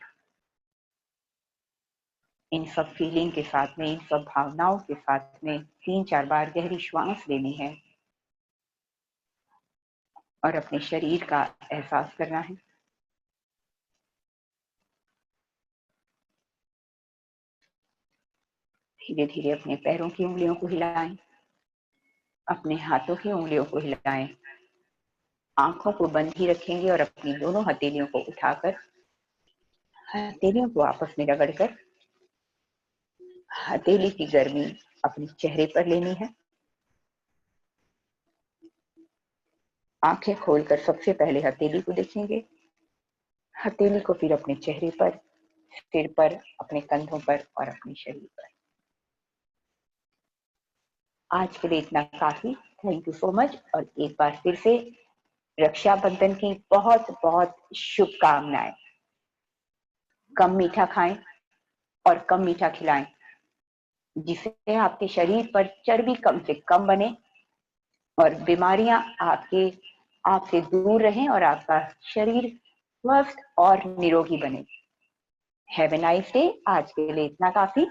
इन सब फीलिंग के साथ में, इन सब भावनाओं के साथ में 3-4 बार गहरी श्वास लेनी है और अपने शरीर का एहसास करना है। धीरे धीरे अपने पैरों की उंगलियों को हिलाएं, अपने हाथों की उंगलियों को हिलाएं। आंखों को बंद ही रखेंगे और अपनी दोनों हथेलियों को उठाकर हथेलियों को आपस में रगड़कर हथेली की गर्मी अपने चेहरे पर लेनी है। आंखें खोलकर सबसे पहले हथेली को देखेंगे, हथेली को फिर अपने चेहरे पर, सिर पर, अपने कंधों पर और अपने शरीर पर। आज के लिए इतना काफी। Thank you so much. और एक बार फिर से रक्षाबंधन की बहुत बहुत शुभकामनाएं। कम मीठा खाएं और कम मीठा खिलाएं, जिससे आपके शरीर पर चर्बी कम से कम बने और बीमारियां आपसे दूर रहें और आपका शरीर स्वस्थ और निरोगी बने। Have a nice day. आज के लिए इतना काफी।